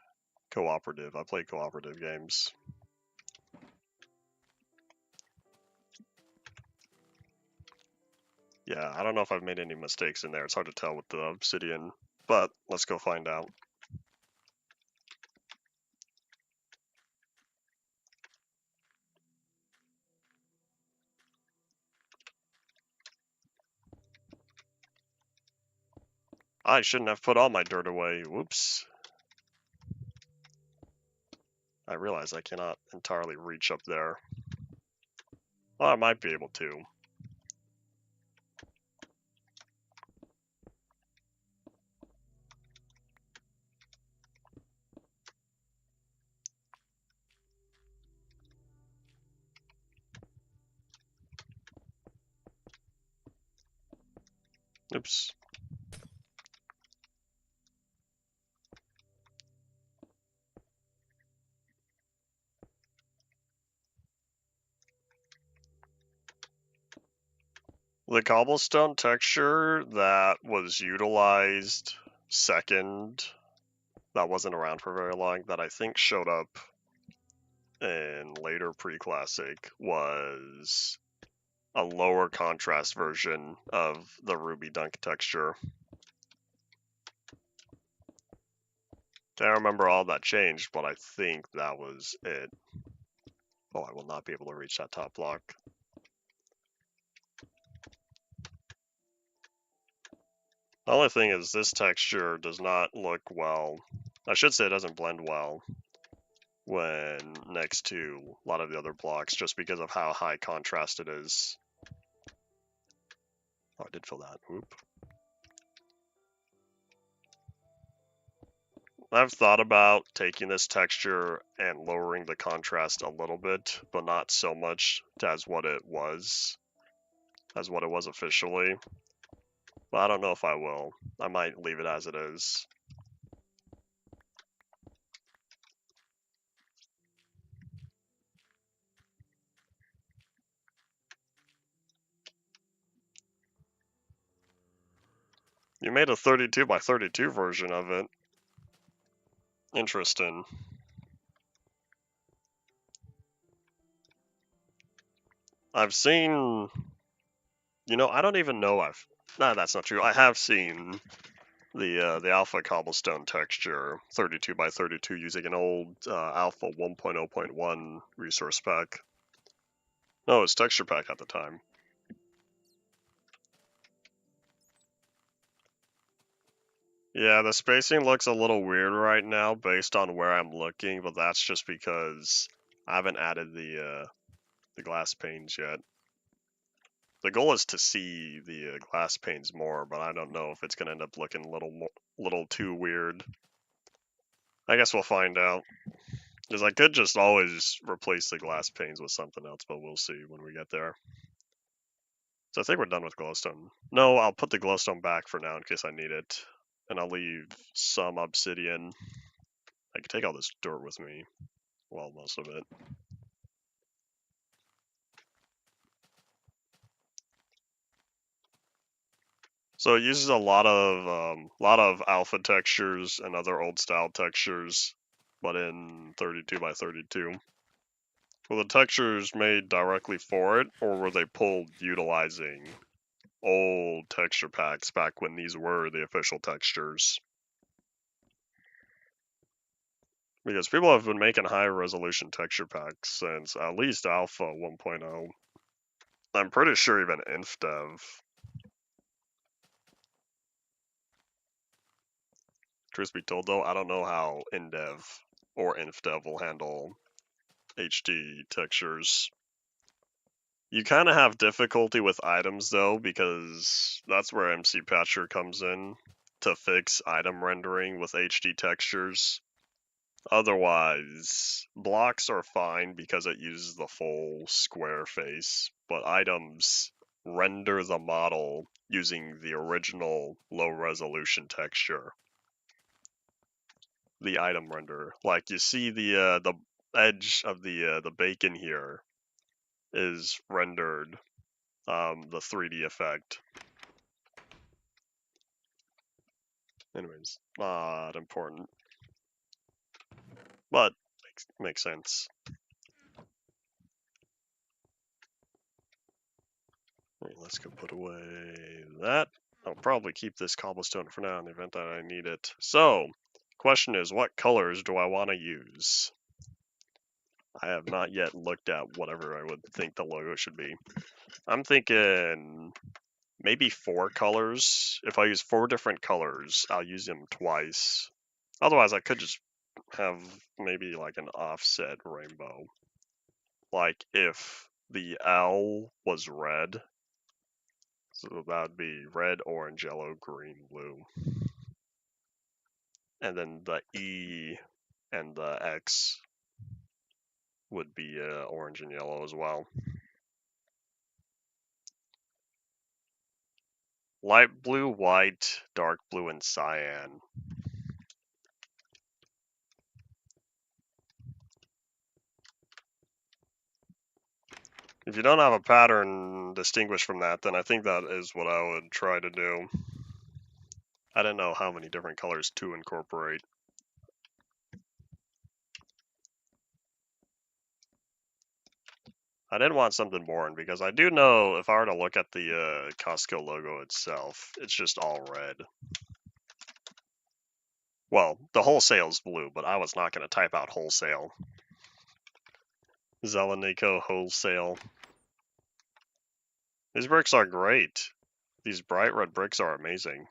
cooperative. I play cooperative games. Yeah, I don't know if I've made any mistakes in there. It's hard to tell with the obsidian, but let's go find out. I shouldn't have put all my dirt away. Whoops. I realize I cannot entirely reach up there. Well, I might be able to. Oops. The cobblestone texture that was utilized second, that wasn't around for very long, that I think showed up in later pre-classic, was a lower contrast version of the ruby dunk texture. I don't remember all that changed, but I think that was it. Oh, I will not be able to reach that top block. The only thing is this texture does not look well. I should say it doesn't blend well when next to a lot of the other blocks just because of how high contrast it is. Oh, I did fill that. Oop. I've thought about taking this texture and lowering the contrast a little bit, but not so much as what it was officially. But I don't know if I will. I might leave it as it is. You made a 32 by 32 version of it. Interesting. I've seen, I don't even know no, that's not true. I have seen the alpha cobblestone texture 32 by 32 using an old alpha 1.0.1 resource pack. No, it's texture pack at the time. Yeah, the spacing looks a little weird right now based on where I'm looking, but that's just because I haven't added the glass panes yet. The goal is to see the glass panes more, but I don't know if it's gonna end up looking a little too weird. I guess we'll find out. Because I could just always replace the glass panes with something else, but we'll see when we get there. So I think we're done with glowstone. No, I'll put the glowstone back for now in case I need it. And I'll leave some obsidian. I can take all this dirt with me. Well, most of it. So it uses a lot of alpha textures and other old style textures, but in 32 by 32. Were the textures made directly for it, or were they pulled utilizing old texture packs back when these were the official textures? Because people have been making high resolution texture packs since at least Alpha 1.0. I'm pretty sure even InfDev. Truth be told though, I don't know how InDev or InfDev will handle HD textures. You kind of have difficulty with items though, because that's where MC Patcher comes in to fix item rendering with HD textures. Otherwise, blocks are fine because it uses the full square face, but items render the model using the original low resolution texture. The item render, like you see the edge of the bacon here is rendered the 3D effect. Anyways, not important, but makes sense. Right, let's go put away that. I'll probably keep this cobblestone for now in the event that I need it. So, question is, what colors do I want to use? I have not yet looked at whatever I would think the logo should be. I'm thinking maybe 4 colors. If I use 4 different colors, I'll use them twice. Otherwise, I could just have maybe like an offset rainbow. Like if the L was red, so that would be red, orange, yellow, green, blue. And then the E and the X would be orange and yellow as well. Light blue, white, dark blue, and cyan. If you don't have a pattern distinguished from that, then I think that is what I would try to do. I didn't know how many different colors to incorporate. I did want something boring because I do know if I were to look at the Costco logo itself, it's just all red. Well, the wholesale's blue, but I was not going to type out wholesale. Zelenico wholesale. These bricks are great. These bright red bricks are amazing.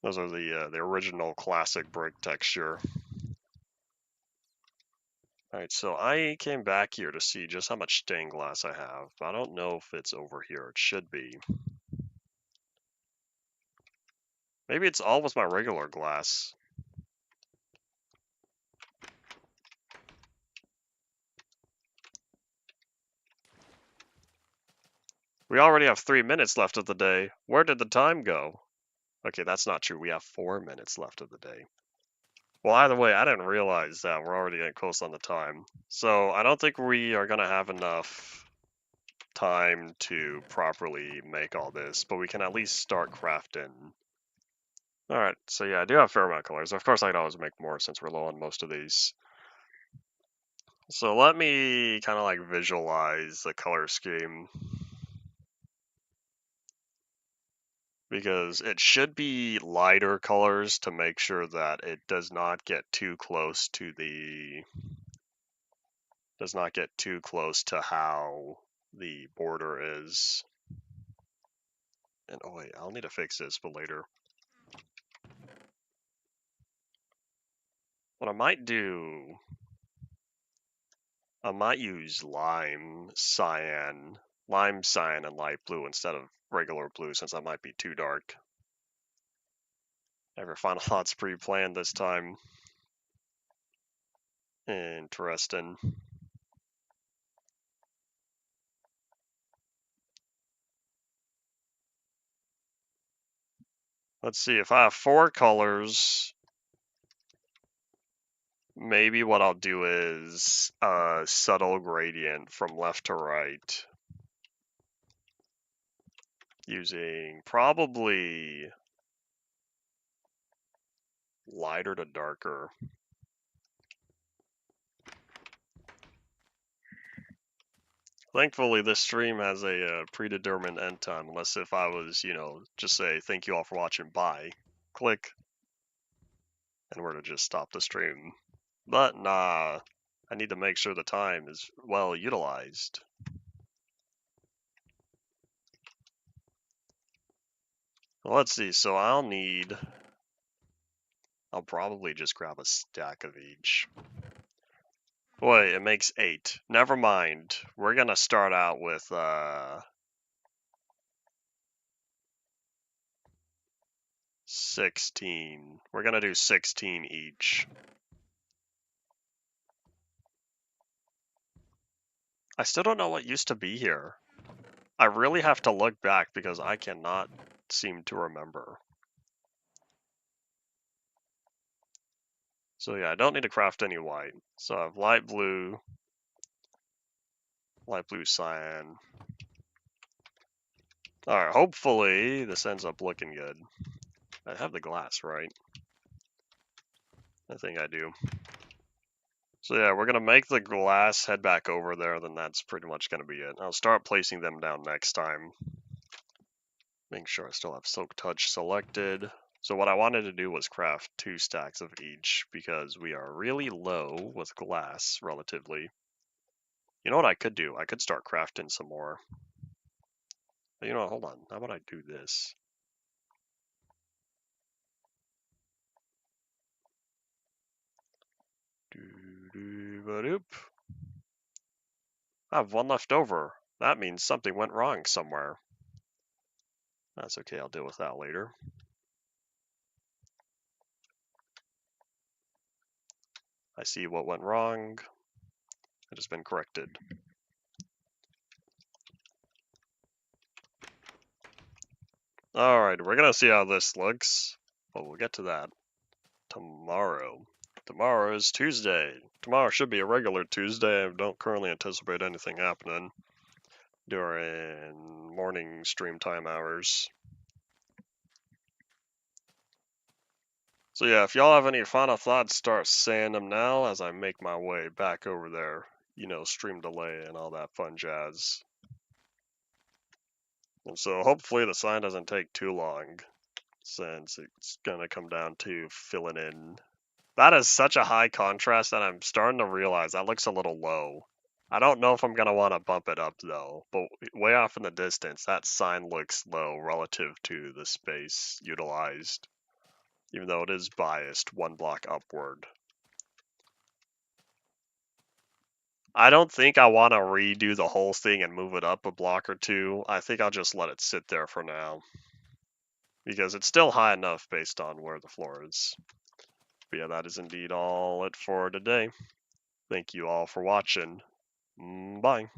Those are the original classic brick texture. Alright, so I came back here to see just how much stained glass I have. I don't know if it's over here. It should be. Maybe it's all with my regular glass. We already have 3 minutes left of the day. Where did the time go? Okay, that's not true. We have 4 minutes left of the day. Well, either way, I didn't realize that we're already getting close on the time. So I don't think we are going to have enough time to properly make all this, but we can at least start crafting. Alright, so yeah, I do have a fair amount of colors. Of course, I can always make more since we're low on most of these. So let me kind of like visualize the color scheme. Because it should be lighter colors to make sure that it does not get too close to how the border is. And oh wait, I'll need to fix this, but later. What I might do, I might use lime, cyan, and light blue instead of regular blue, since that might be too dark. Every final thought's pre-planned this time. Interesting. Let's see, if I have 4 colors, maybe what I'll do is a subtle gradient from left to right. Using probably lighter to darker. Thankfully, this stream has a predetermined end time, unless if I was, just say, thank you all for watching, bye, click, and we're to just stop the stream. But nah, I need to make sure the time is well utilized. Well, let's see, so I'll probably just grab a stack of each. Boy, it makes 8. Never mind. We're gonna start out with 16. We're gonna do 16 each. I still don't know what used to be here. I really have to look back because I cannot seem to remember. So yeah, I don't need to craft any white. So I have light blue cyan. Alright, hopefully this ends up looking good. I have the glass, right? I think I do. So yeah, we're gonna make the glass, head back over there, then that's pretty much gonna be it. I'll start placing them down next time. Make sure I still have Silk Touch selected. So what I wanted to do was craft 2 stacks of each because we are really low with glass, relatively. You know what I could do? I could start crafting some more. But you know what, hold on. How about I do this? Doo-doo-ba-doop. I have 1 left over. That means something went wrong somewhere. That's okay, I'll deal with that later. I see what went wrong. It has been corrected. Alright, we're gonna see how this looks. But we'll get to that tomorrow. Tomorrow is Tuesday. Tomorrow should be a regular Tuesday. I don't currently anticipate anything happening during morning stream time hours. So yeah, if y'all have any final thoughts, start saying them now as I make my way back over there. Stream delay and all that fun jazz. And so hopefully the sign doesn't take too long, since it's gonna come down to filling in. That is such a high contrast that I'm starting to realize that looks a little low. I don't know if I'm gonna want to bump it up though, but way off in the distance, that sign looks low relative to the space utilized, even though it is biased one block upward. I don't think I want to redo the whole thing and move it up a block or two. I think I'll just let it sit there for now, because it's still high enough based on where the floor is. But yeah, that is indeed all it for today. Thank you all for watching. Bye.